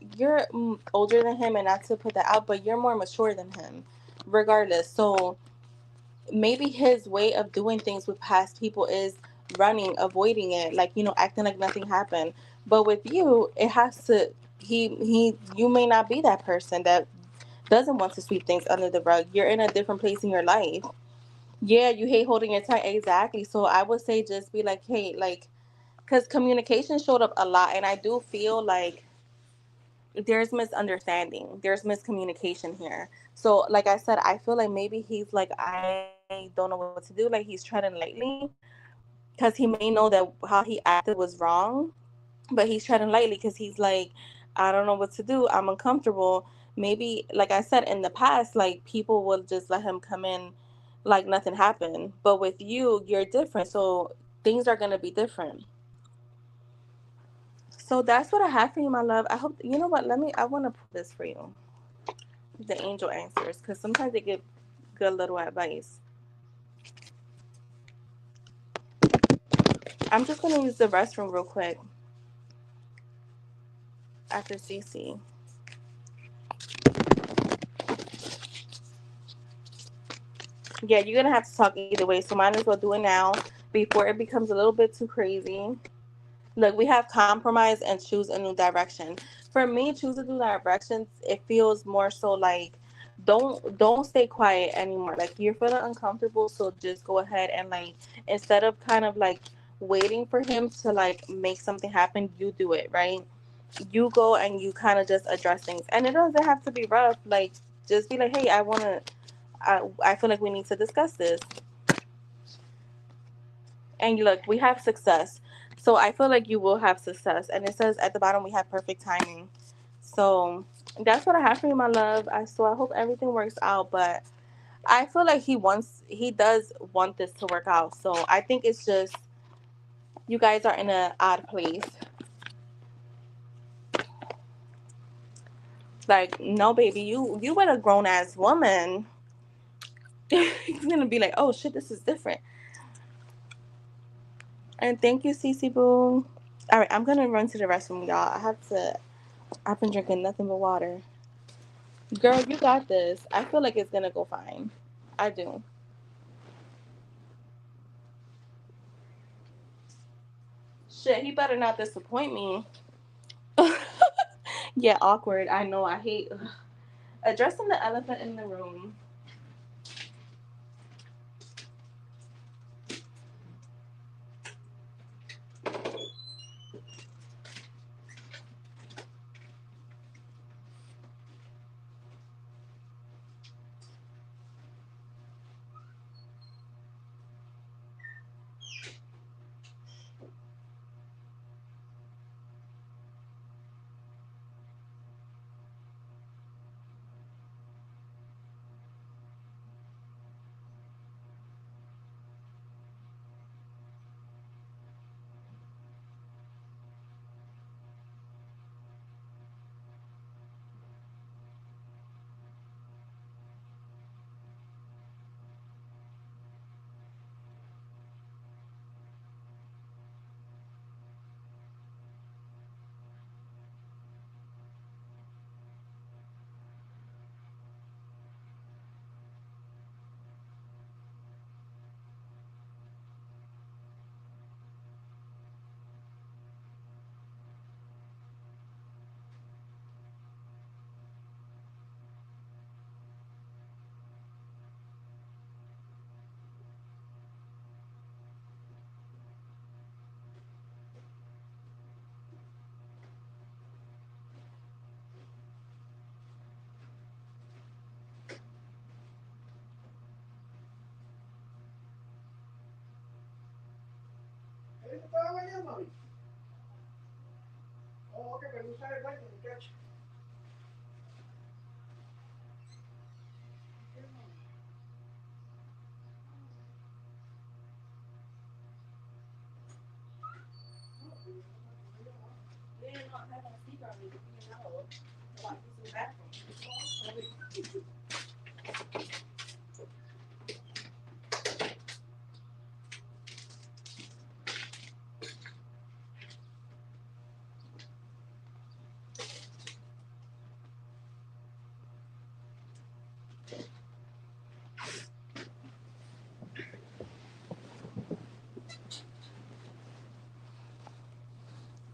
older than him, and not to put that out, but you're more mature than him, regardless. So maybe his way of doing things with past people is running, avoiding it, like acting like nothing happened. But with you, it has to. You may not be that person that doesn't want to sweep things under the rug. You're in a different place in your life. Yeah, you hate holding your tongue. Exactly. So I would say just be like, hey, like, because communication showed up a lot, and I do feel like there's misunderstanding, there's miscommunication here. So like I said, I feel like maybe he's like, I don't know what to do, like he's treading lightly, because he may know that how he acted was wrong, but he's treading lightly because he's like, I don't know what to do, I'm uncomfortable. Maybe like I said in the past, like people will just let him come in like nothing happened, but with you, you're different, so things are going to be different. So that's what I have for you, my love. I hope, you know what, I want to pull this for you, the angel answers, because sometimes they give good little advice. I'm just going to use the restroom real quick after CC. Yeah, you're going to have to talk either way, so might as well do it now before it becomes a little bit too crazy. Look, we have compromise and choose a new direction. For me, choose a new direction, it feels more so like don't stay quiet anymore. Like you're feeling uncomfortable, so just go ahead and like instead of kind of like waiting for him to like make something happen, you do it, right? You go and you kind of just address things. And it doesn't have to be rough. Like just be like, "Hey, I feel like we need to discuss this." And look, we have success. So I feel like you will have success. And it says at the bottom we have perfect timing. So that's what I have for you, my love. I hope everything works out. But I feel like he does want this to work out. So I think it's just you guys are in an odd place. Like, no, baby, you with a grown ass woman. He's gonna be like, oh shit, this is different. And thank you, Cece Boo. All right, I'm gonna run to the restroom, y'all. I've been drinking nothing but water. Girl, you got this. I feel like it's gonna go fine. I do. Shit, he better not disappoint me. Yeah, awkward. I know. I hate addressing the elephant in the room.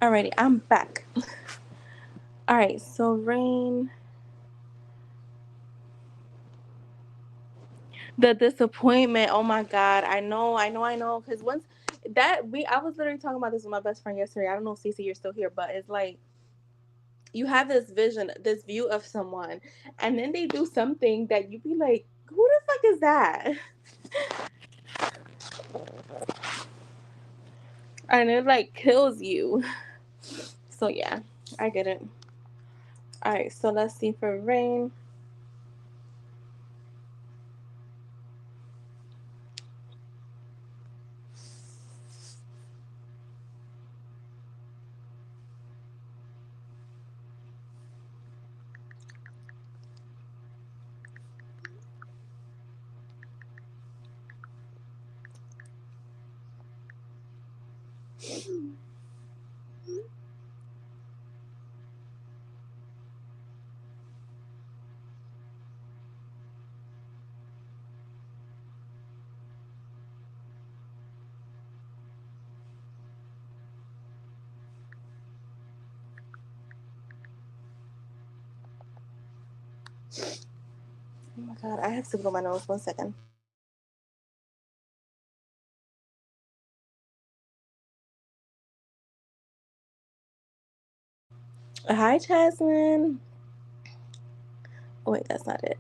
Alrighty, I'm back. All right, so Rain, the disappointment. Oh my God, I know. Because once I was literally talking about this with my best friend yesterday. I don't know if Cece, you're still here, but it's like you have this vision, this view of someone, and then they do something that you be like, who the fuck is that? And it like kills you. So yeah, I get it. All right, so let's see for Rain. Oh my God, I have to blow my nose. 1 second. Hi, Jasmine. Oh wait, that's not it.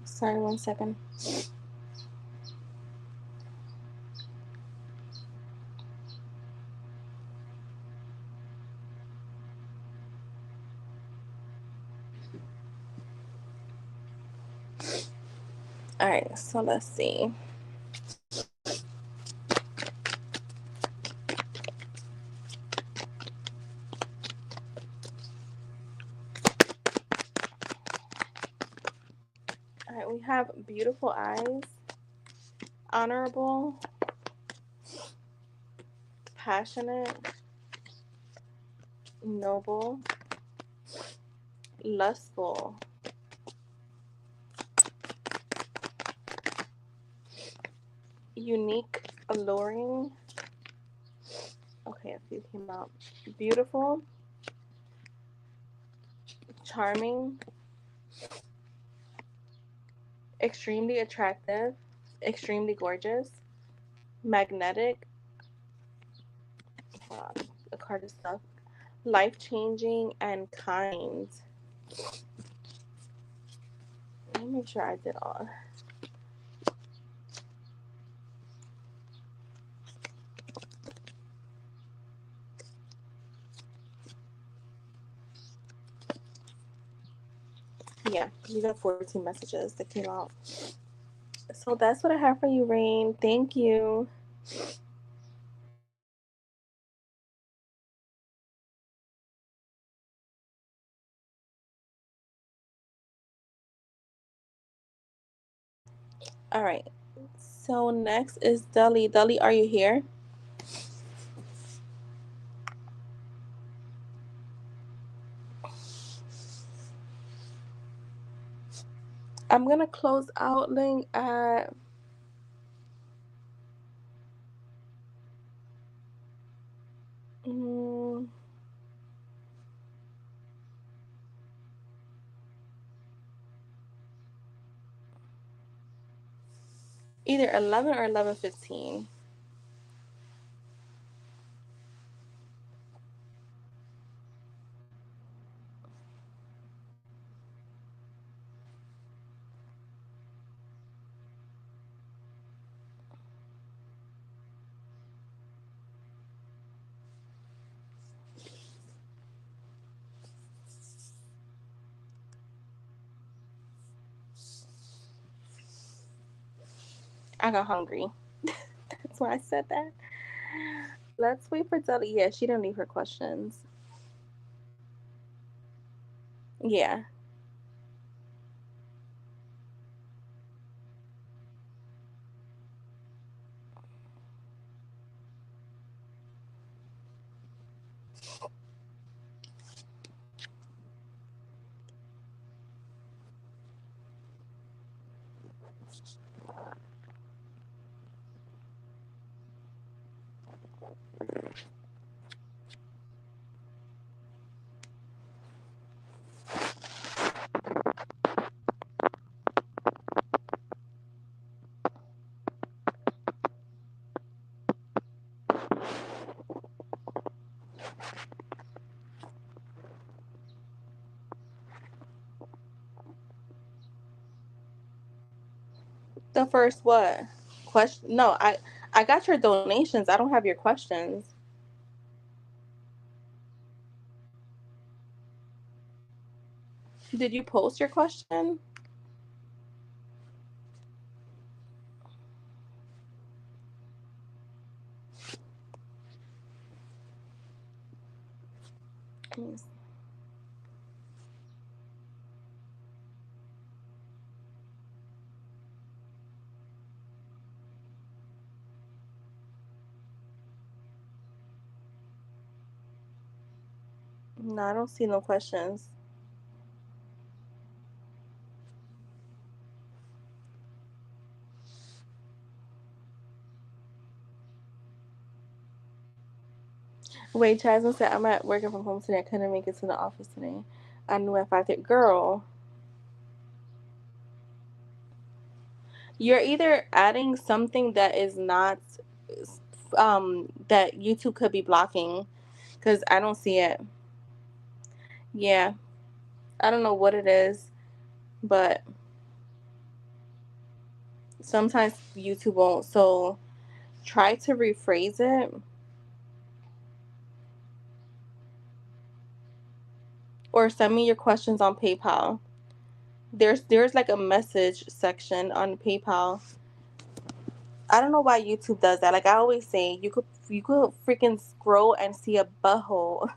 Sorry, 1 second. All right, so let's see. All right, we have beautiful eyes, honorable, passionate, noble, lustful, unique, alluring. Okay, a few came out. Beautiful, charming, extremely attractive, extremely gorgeous, magnetic, a card of stuff, life changing, and kind. Let me make sure I did all. Yeah, you got 14 messages that came out. So that's what I have for you, Rain. Thank you. All right. So next is Deli. Deli, are you here? I'm gonna close out link at mm, either 11 or 11:15. I got hungry. That's why I said that. Let's wait for Deli. Yeah, she didn't leave her questions. Yeah. The first what? Question? No, I got your donations. I don't have your questions. Did you post your question? No, I don't see no questions. Wait, Jasmine said I'm at working from home today. I couldn't make it to the office today. I knew at 5:30. Girl, you're either adding something that is not that YouTube could be blocking because I don't see it. Yeah, I don't know what it is, but sometimes YouTube won't. So try to rephrase it or send me your questions on PayPal. There's like a message section on PayPal. I don't know why YouTube does that. Like I always say, you could freaking scroll and see a butthole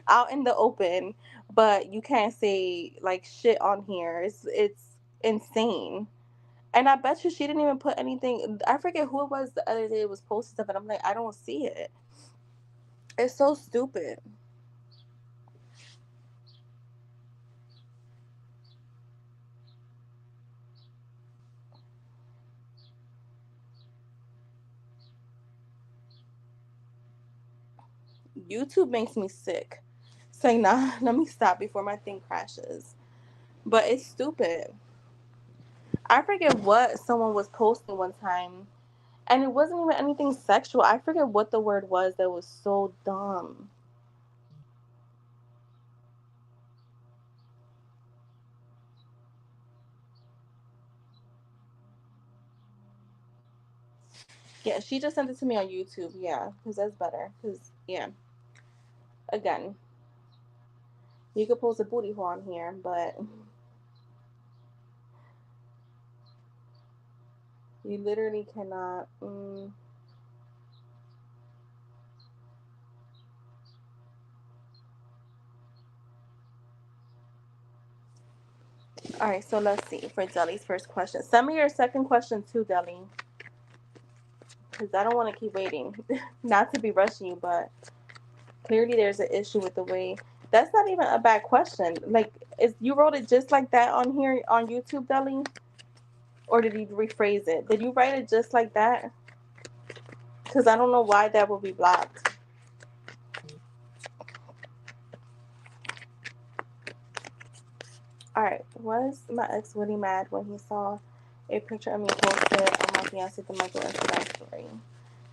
out in the open, but you can't say like shit on here. It's insane. And I bet you she didn't even put anything. I forget who it was the other day. It was posted stuff, and I'm like, I don't see it. It's so stupid. YouTube makes me sick. It's like, nah, let me stop before my thing crashes. But it's stupid. I forget what someone was posting one time, and it wasn't even anything sexual. I forget what the word was that was so dumb. Yeah, she just sent it to me on YouTube. Yeah, because that's better. Because, yeah, again, you could post a booty hole on here, but you literally cannot. All right, so let's see for Deli's first question. Send me your second question too, Deli, because I don't want to keep waiting. Not to be rushing you, but clearly there's an issue with the way. That's not even a bad question. Like, is you wrote it just like that on here on YouTube, Deli, or did you rephrase it? Did you write it just like that? Because I don't know why that would be blocked. All right, was my ex really mad when he saw a picture of me posted on my fiance the Michael Instagram story?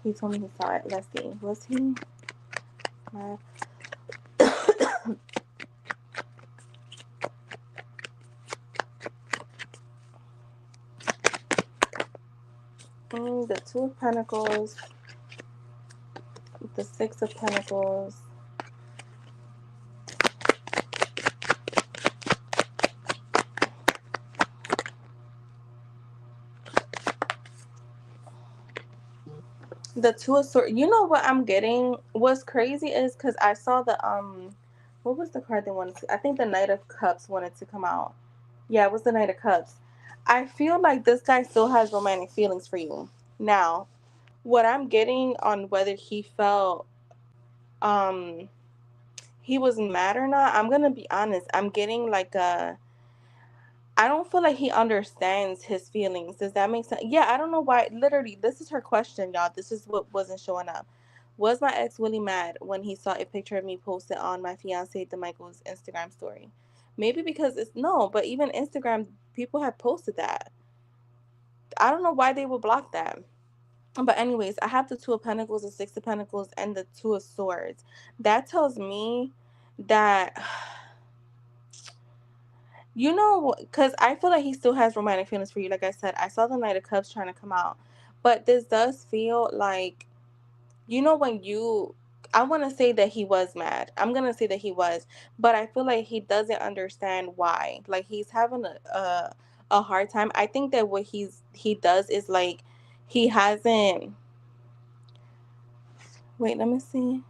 He told me he saw it. Let's see. Was he mad? The Two of Pentacles, the Six of Pentacles. The Two of Swords. You know what I'm getting? What's crazy is because I saw the what was the card they wanted to? I think the Knight of Cups wanted to come out. Yeah, it was the Knight of Cups. I feel like this guy still has romantic feelings for you. Now, what I'm getting on whether he felt um he was mad or not, I'm gonna be honest. I'm getting like a I don't feel like he understands his feelings. Does that make sense? Yeah, I don't know why. Literally, this is her question, y'all. This is what wasn't showing up. Was my ex really mad when he saw a picture of me posted on my fiance DeMichael's Instagram story? Maybe because it's no, but even Instagram people have posted that. I don't know why they would block that. But anyways, I have the Two of Pentacles, the Six of Pentacles, and the Two of Swords. That tells me that you know, because I feel like he still has romantic feelings for you. Like I said, I saw the Knight of Cups trying to come out. But this does feel like, you know, when you, I want to say that he was mad. I'm going to say that he was. But I feel like he doesn't understand why. Like, he's having a hard time. I think that what he does is like, he hasn't, wait, let me see.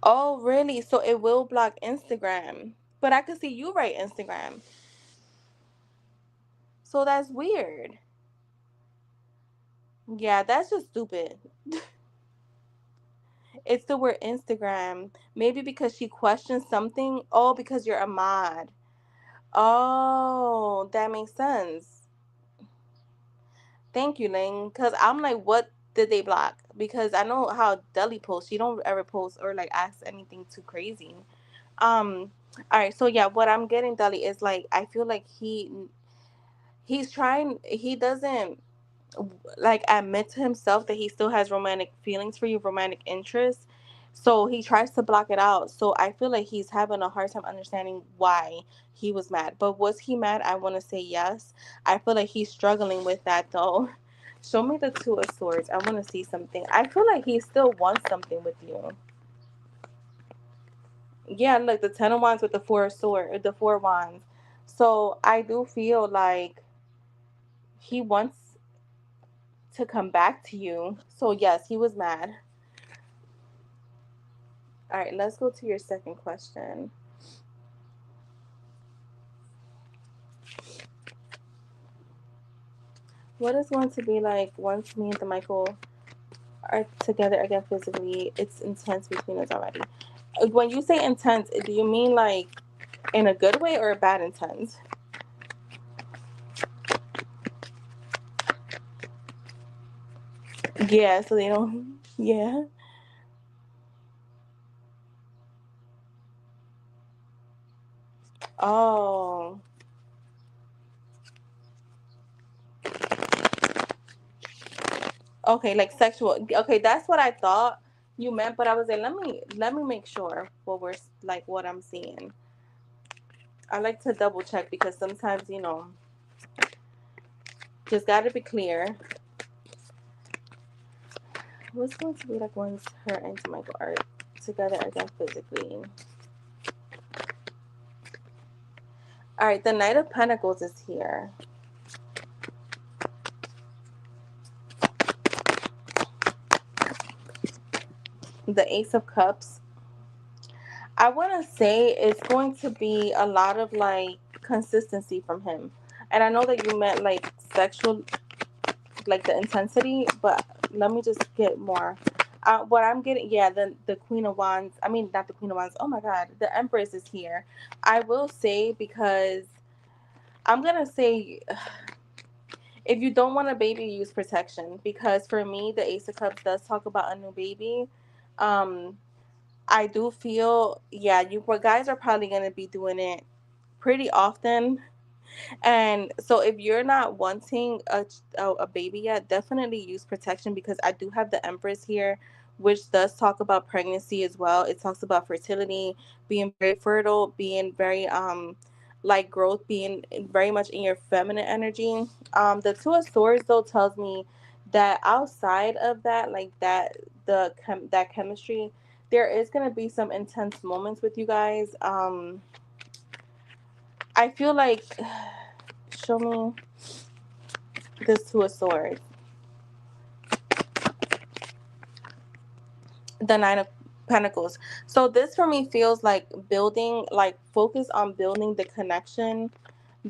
Oh, really? So it will block Instagram. But I could see you right Instagram. So that's weird. Yeah, that's just stupid. It's the word Instagram. Maybe because she questions something. Oh, because you're a mod. Oh, that makes sense. Thank you, Ling. Because I'm like, what did they block? Because I know how Deli posts. She don't ever post or like ask anything too crazy. All right. So yeah, what I'm getting, Deli, is like I feel like he's trying. He doesn't like admit to himself that he still has romantic feelings for you, romantic interests. So he tries to block it out. So I feel like he's having a hard time understanding why he was mad. But was he mad? I want to say yes. I feel like he's struggling with that though. Show me the Two of Swords. I want to see something. I feel like he still wants something with you. Yeah, like the Ten of Wands with the the Four Wands. So I do feel like he wants to come back to you. So yes, he was mad. All right, let's go to your second question. What is going to be like once me and the Michael are together again physically? It's intense between us already. When you say intense, do you mean like in a good way or a bad intense? Yeah, so they don't. Yeah. Oh, okay, like sexual. Okay, that's what I thought you meant, but I was like, let me make sure what we're like what I'm seeing. I like to double check because sometimes just got to be clear. What's going to be like once her and Michael are together again physically? All right, the Knight of Pentacles is here. The Ace of Cups. I want to say it's going to be a lot of like consistency from him. And I know that you meant like sexual, like the intensity, but let me just get more. What I'm getting, yeah, the Queen of Wands. I mean, not the Queen of Wands. Oh my God, the Empress is here. I will say because I'm gonna say if you don't want a baby, use protection. Because for me, the Ace of Cups does talk about a new baby. Um, I do feel, yeah, you guys are probably gonna be doing it pretty often. And so if you're not wanting a baby yet, definitely use protection because I do have the Empress here, which does talk about pregnancy as well. It talks about fertility, being very fertile, being very like growth, being very much in your feminine energy. The Two of Swords though tells me that outside of that, like that that chemistry, there is gonna be some intense moments with you guys. I feel like show me this Two of Swords, the Nine of Pentacles. So this for me feels like building, like focus on building the connection,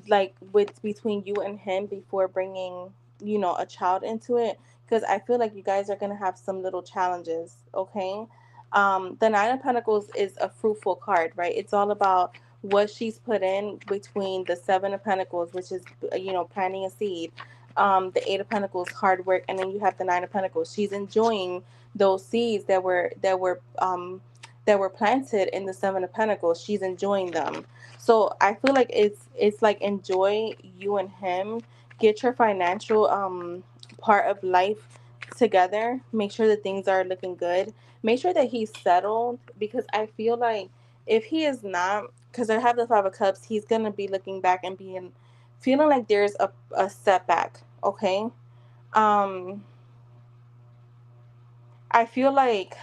like with between you and him before bringing a child into it, because I feel like you guys are gonna have some little challenges. Okay, the Nine of Pentacles is a fruitful card, right? It's all about what she's put in between the Seven of Pentacles, which is planting a seed, the Eight of Pentacles, hard work, and then you have the Nine of Pentacles. She's enjoying those seeds that were planted in the Seven of Pentacles. She's enjoying them. So I feel like it's like enjoy you and him, get your financial part of life together, make sure that things are looking good, make sure that he's settled, because I feel like if he is not, because I have the Five of Cups, he's gonna be looking back and being feeling like there's a setback. Okay, um I feel like,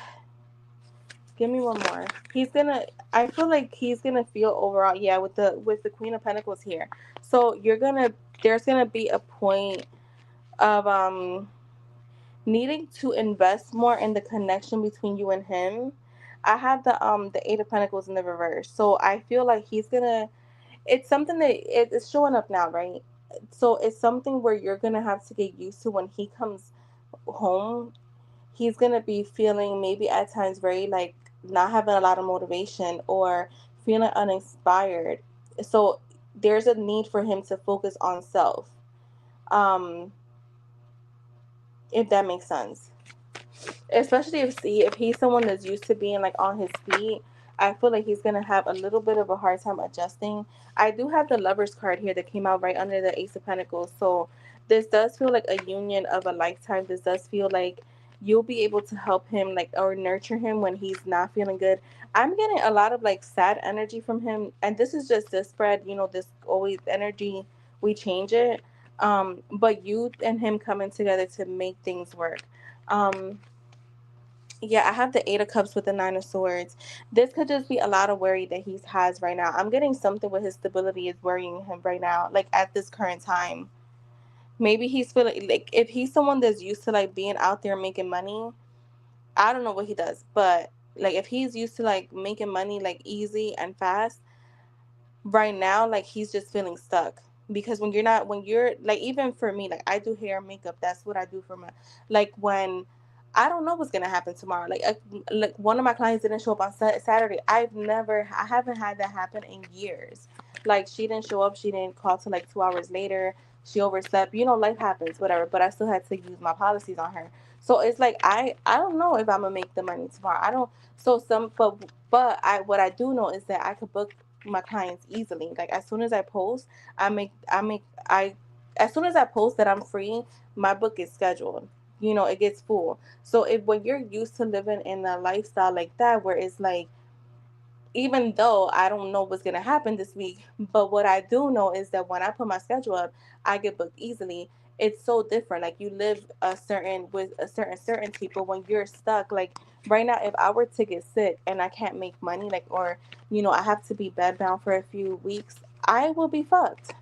give me one more. He's gonna. I feel like he's gonna feel overall. Yeah, with the Queen of Pentacles here. So you're gonna. There's gonna be a point of needing to invest more in the connection between you and him. I have the Eight of Pentacles in the reverse. So I feel like he's gonna. It's something that it's showing up now, right? So it's something where you're gonna have to get used to when he comes home. He's gonna be feeling maybe at times very like not having a lot of motivation or feeling uninspired. So there's a need for him to focus on self. Um, if that makes sense. Especially if he's someone that's used to being like on his feet, I feel like he's gonna have a little bit of a hard time adjusting. I do have the Lovers card here that came out right under the Ace of Pentacles, so this does feel like a union of a lifetime. This does feel like you'll be able to help him, like, or nurture him when he's not feeling good. I'm getting a lot of like sad energy from him, and this is just this spread, this always energy, we change it. But you and him coming together to make things work. um yeah, I have the Eight of Cups with the Nine of Swords. This could just be a lot of worry that he has right now. I'm getting something with his stability is worrying him right now, like at this current time. Maybe he's feeling like if he's someone that's used to like being out there making money, I don't know what he does, but like if he's used to like making money like easy and fast, right now like he's just feeling stuck. Because when you're like, even for me, like I do hair and makeup, that's what I do for my, like when I don't know what's gonna happen tomorrow. Like one of my clients didn't show up on Saturday. I haven't had that happen in years. Like she didn't show up, she didn't call till like 2 hours later, she overslept, life happens, whatever, but I still had to use my policies on her. So it's like I don't know if I'm gonna make the money tomorrow. I don't. So some but I what I do know is that I could book my clients easily. Like as soon as I post, I as soon as I post that I'm free, my book is scheduled. You know, it gets full. So if when you're used to living in a lifestyle like that, where it's like, even though I don't know what's gonna happen this week, but what I do know is that when I put my schedule up, I get booked easily. It's so different. Like you live a certain with a certain certainty, but when you're stuck, like right now, if I were to get sick and I can't make money, like or I have to be bedbound for a few weeks, I will be fucked.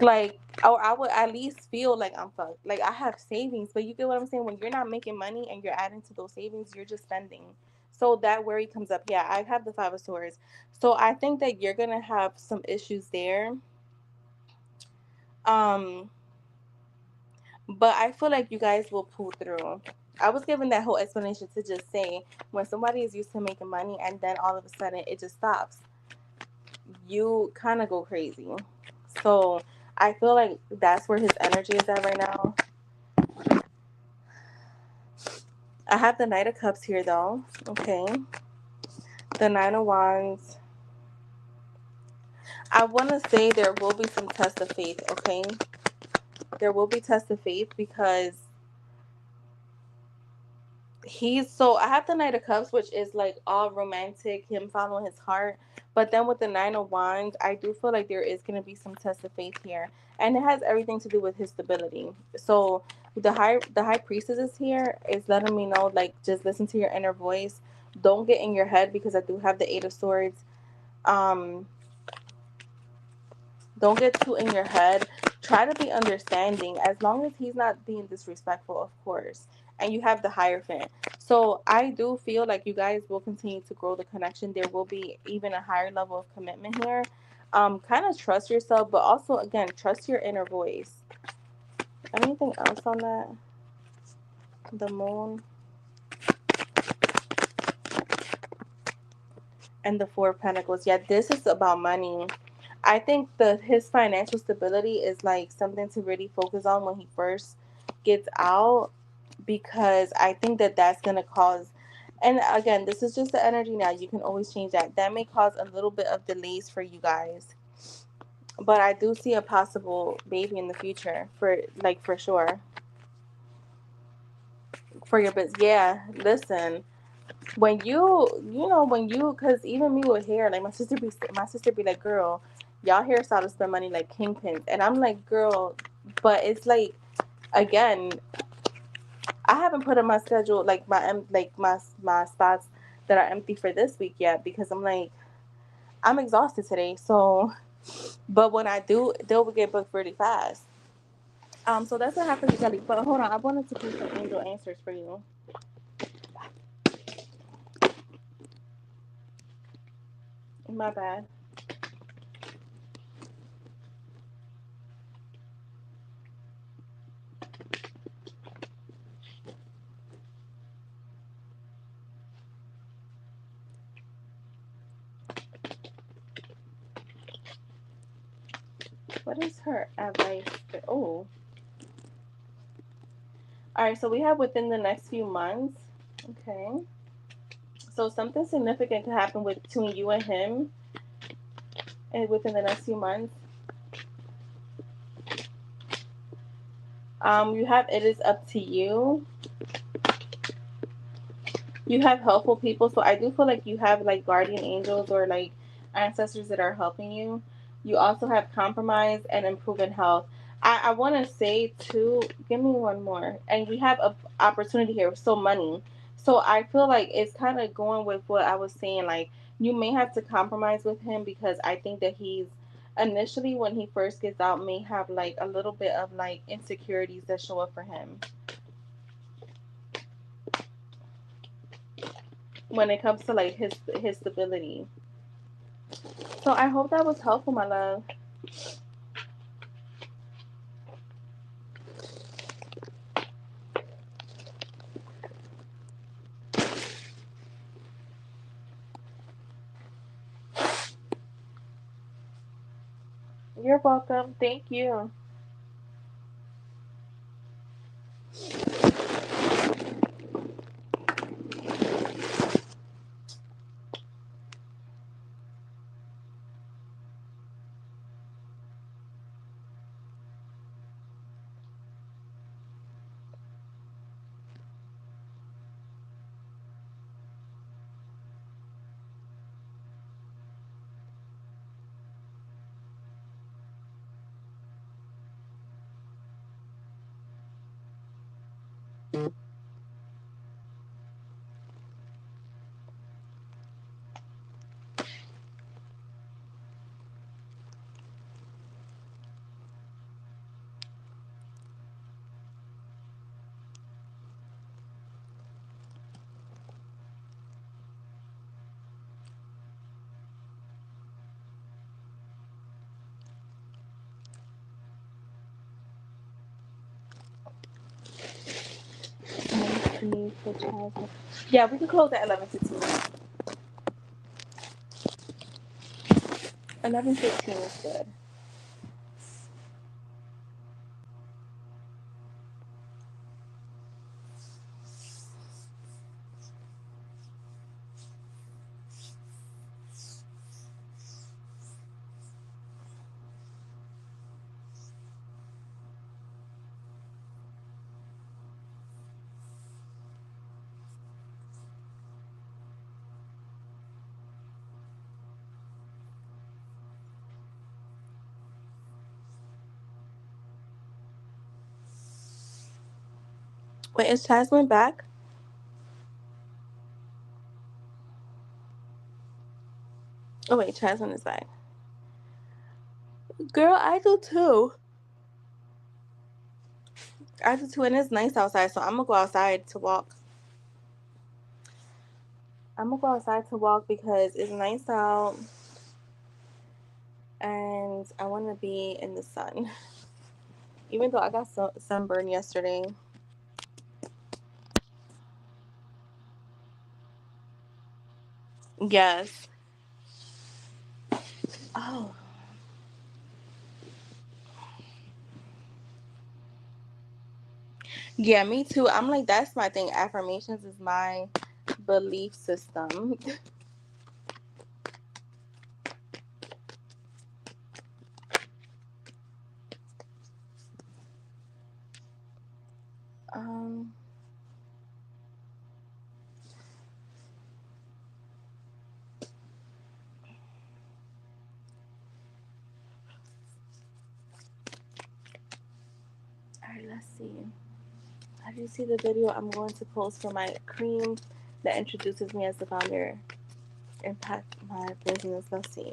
Like, or I would at least feel like I'm fucked. Like I have savings, but you get what I'm saying? When you're not making money and you're adding to those savings, you're just spending. So that worry comes up. Yeah, I have the Five of Swords. So I think that you're gonna have some issues there. Um, but I feel like you guys will pull through. I was given that whole explanation to just say when somebody is used to making money and then all of a sudden it just stops, you kind of go crazy. So I feel like that's where his energy is at right now. I have the Knight of Cups here, though. Okay. The Nine of Wands. I want to say there will be some test of faith, okay? There will be test of faith because I have the Knight of Cups, which is like all romantic, him following his heart. But then with the Nine of Wands, I do feel like there is going to be some test of faith here. And it has everything to do with his stability. So the high priestess is here is letting me know, like, just listen to your inner voice. Don't get in your head because I do have the Eight of Swords. Um, don't get too in your head. Try to be understanding as long as he's not being disrespectful, of course. And you have the Hierophant. So I do feel like you guys will continue to grow the connection. There will be even a higher level of commitment here. Kind of trust yourself, but also, again, trust your inner voice. Anything else on that? The Moon and the Four of Pentacles. Yeah, this is about money. I think his financial stability is like something to really focus on when he first gets out, because I think that that's going to cause, and again, this is just the energy now. You can always change that. That may cause a little bit of delays for you guys. But I do see a possible baby in the future for sure. For your business. Yeah, listen. When because even me with hair, like my sister be like, girl, y'all hairstylists to spend money like kingpins. And I'm like, girl, but it's like, again, I haven't put in my schedule like my spots that are empty for this week yet, because I'm like, I'm exhausted today. So, but when I do, they'll get booked really fast. So that's what happened to Kelly. But hold on, I wanted to do some angel answers for you. My bad. What is her advice? Oh, all right. So we have within the next few months. Okay. So something significant could happen between you and him, and within the next few months. You have it is up to you. You have helpful people, so I do feel like you have like guardian angels or like ancestors that are helping you. You also have compromise and improving health. I want to say too, give me one more, and we have a opportunity here, so money. So I feel like it's kind of going with what I was saying, like you may have to compromise with him, because I think that he's initially, when he first gets out, may have like a little bit of like insecurities that show up for him when it comes to like his stability. So I hope that was helpful, my love. You're welcome. Thank you. see for Jasmine. Yeah, we can close at 11:15. 11:15 is good. Wait, is Jasmine back? Oh wait, Jasmine is back. Girl, I do too. I do too, and it's nice outside, so I'm gonna go outside to walk. I'm gonna go outside to walk because it's nice out, and I want to be in the sun. Even though I got sunburn yesterday. Yes. Oh. Yeah, me too. I'm like, that's my thing. Affirmations is my belief system. um, all right, let's see. Have you seen the video I'm going to post for my cream that introduces me as the founder? Impact my business. Let's see.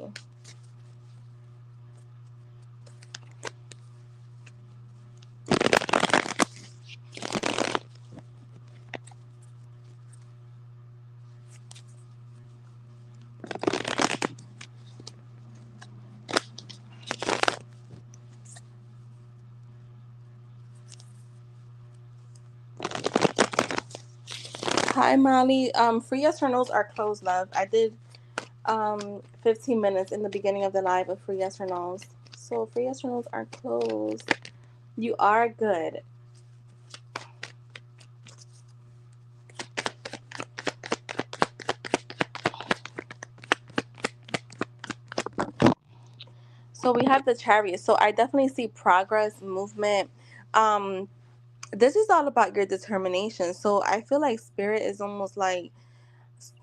Hi, Molly. Free yes or no's are closed, love. I did 15 minutes in the beginning of the live of free yes or no's. So free yes or no's are closed. You are good. So we have the Chariot. So I definitely see progress, movement. Um, this is all about your determination. So I feel like Spirit is almost like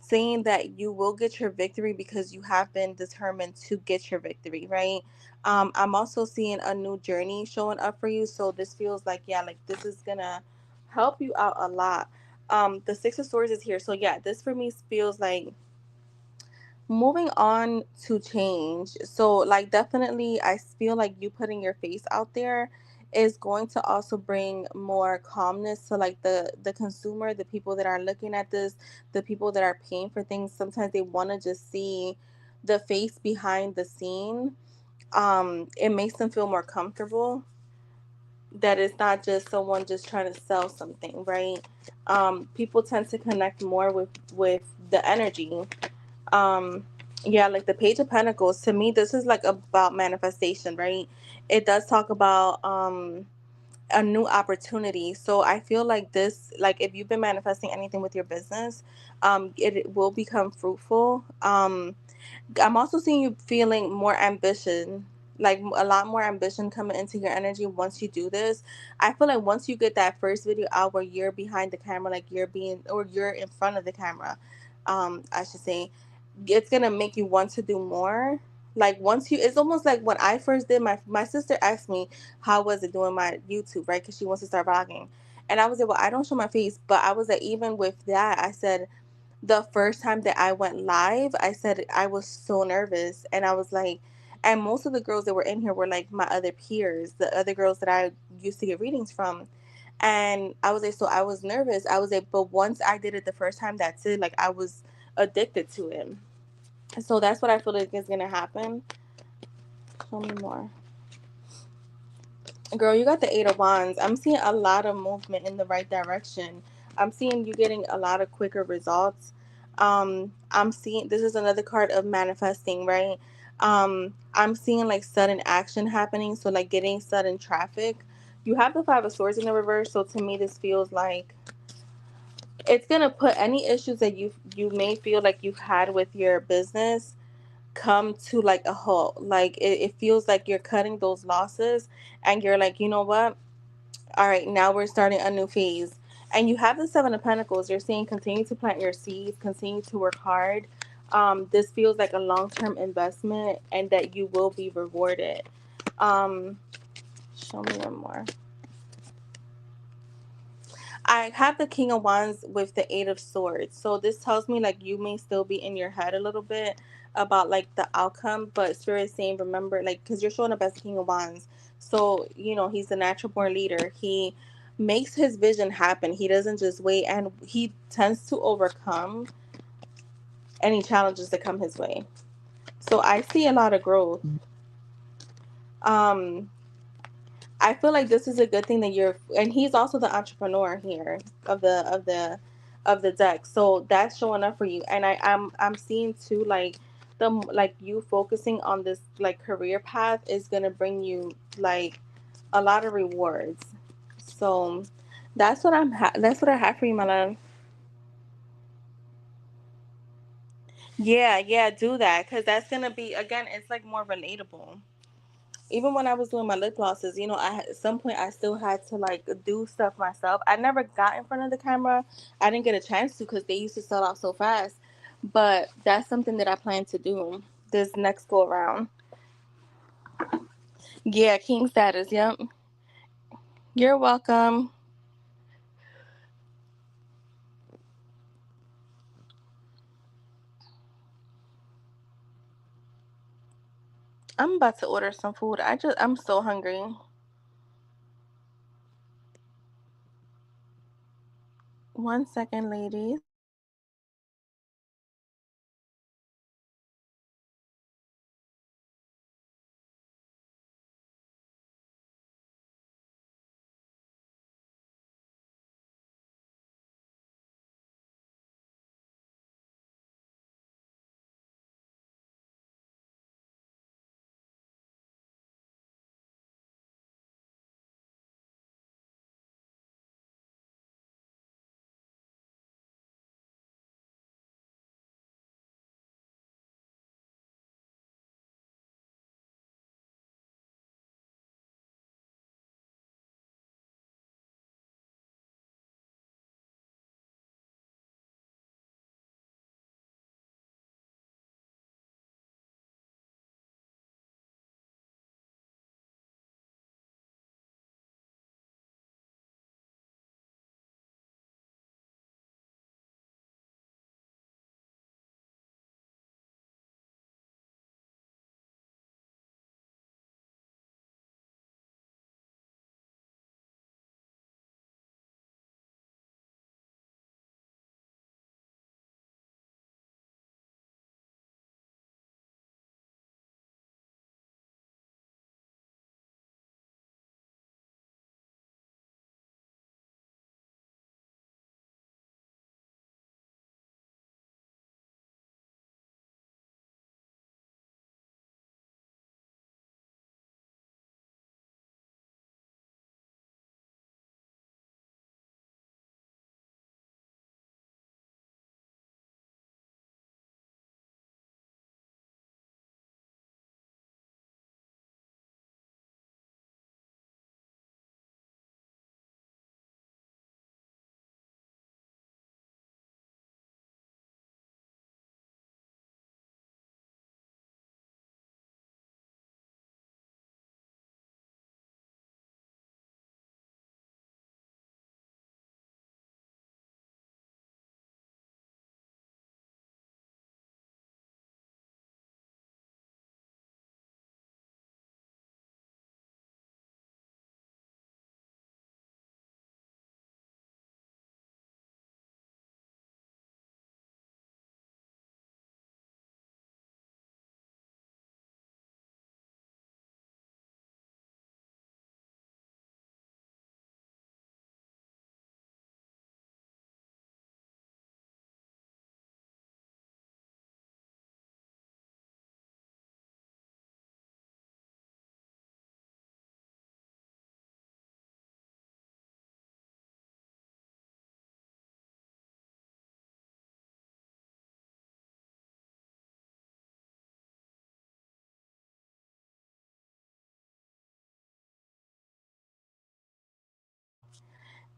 saying that you will get your victory because you have been determined to get your victory, right? I'm also seeing a new journey showing up for you. So this feels like, yeah, like this is gonna help you out a lot. The Six of Swords is here. So yeah, this for me feels like moving on to change. So like definitely I feel like you putting your face out there is going to also bring more calmness to like the consumer, the people that are looking at this, the people that are paying for things. Sometimes they want to just see the face behind the scene. It makes them feel more comfortable that it's not just someone just trying to sell something, right? People tend to connect more with the energy. um yeah, like the Page of Pentacles, to me this is like about manifestation, right? It does talk about a new opportunity. So I feel like this, like if you've been manifesting anything with your business, it will become fruitful. I'm also seeing you feeling more ambition, like a lot more ambition coming into your energy once you do this. I feel like once you get that first video out where you're behind the camera, like you're being, or you're in front of the camera, I should say, it's gonna make you want to do more. Like once you, it's almost like when I first did my sister asked me how was it doing my YouTube, right? Because she wants to start vlogging, and I was like, well, I don't show my face, but I was like, even with that, I said the first time that I went live, I said I was so nervous, and I was like, and most of the girls that were in here were like my other peers, the other girls that I used to get readings from. And I was like, so I was nervous. I was like, but once I did it the first time, that's it. Like I was addicted to it. So that's what I feel like is gonna happen. Show me more. Girl, you got the Eight of Wands. I'm seeing a lot of movement in the right direction. I'm seeing you getting a lot of quicker results. I'm seeing this is another card of manifesting, right? I'm seeing like sudden action happening, so like getting sudden traffic. You have the Five of Swords in the reverse, so to me this feels like it's gonna put any issues that you may feel like you've had with your business come to like a halt. Like it feels like you're cutting those losses, and you're like, you know what, all right, now we're starting a new phase. And you have the Seven of Pentacles. You're saying continue to plant your seeds, continue to work hard. This feels like a long-term investment, and that you will be rewarded. um Show me one more. I have the King of Wands with the Eight of Swords. So this tells me like you may still be in your head a little bit about like the outcome, but Spirit is saying remember, like, because you're showing up as the King of Wands. So, you know, he's a natural born leader. He makes his vision happen. He doesn't just wait, and he tends to overcome any challenges that come his way. So I see a lot of growth. Um I feel like this is a good thing that you're, and he's also the entrepreneur here of the deck. So that's showing up for you. And I'm seeing too like like you focusing on this like career path is gonna bring you like a lot of rewards. So that's what I have for you, my love. Yeah, yeah, do that because that's gonna be again. It's like more relatable. Even when I was doing my lip glosses, you know, at some point I still had to like do stuff myself. I never got in front of the camera. I didn't get a chance to because they used to sell out so fast. But that's something that I plan to do this next go around. Yeah, king status. Yep. You're welcome. I'm about to order some food. I'm so hungry. One second, ladies.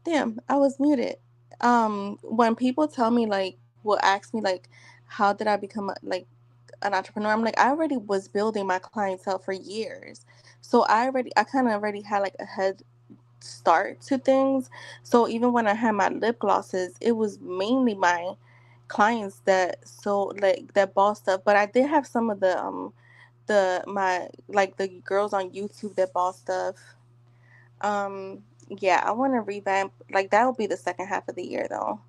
Damn, I was muted. When people tell me like, will ask me like, how did I become like an entrepreneur? I'm like, I already was building my clientele for years, so I kind of already had like a head start to things. So even when I had my lip glosses, it was mainly my clients that sold like that bought stuff. But I did have some of the my like the girls on YouTube that bought stuff. Yeah, I want to revamp. Like that will be the second half of the year though.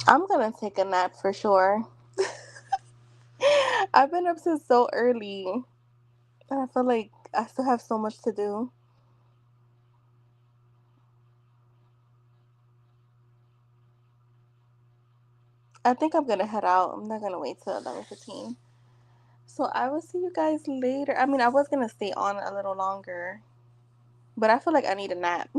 I'm gonna take a nap for sure. I've been up since so early, and I feel like I still have so much to do. I think I'm gonna head out. I'm not gonna wait till 11:15. So I will see you guys later. I mean, I was gonna stay on a little longer, but I feel like I need a nap.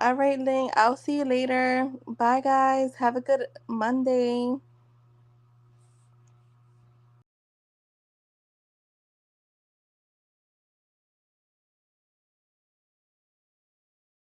All right, Ling. I'll see you later. Bye, guys. Have a good Monday.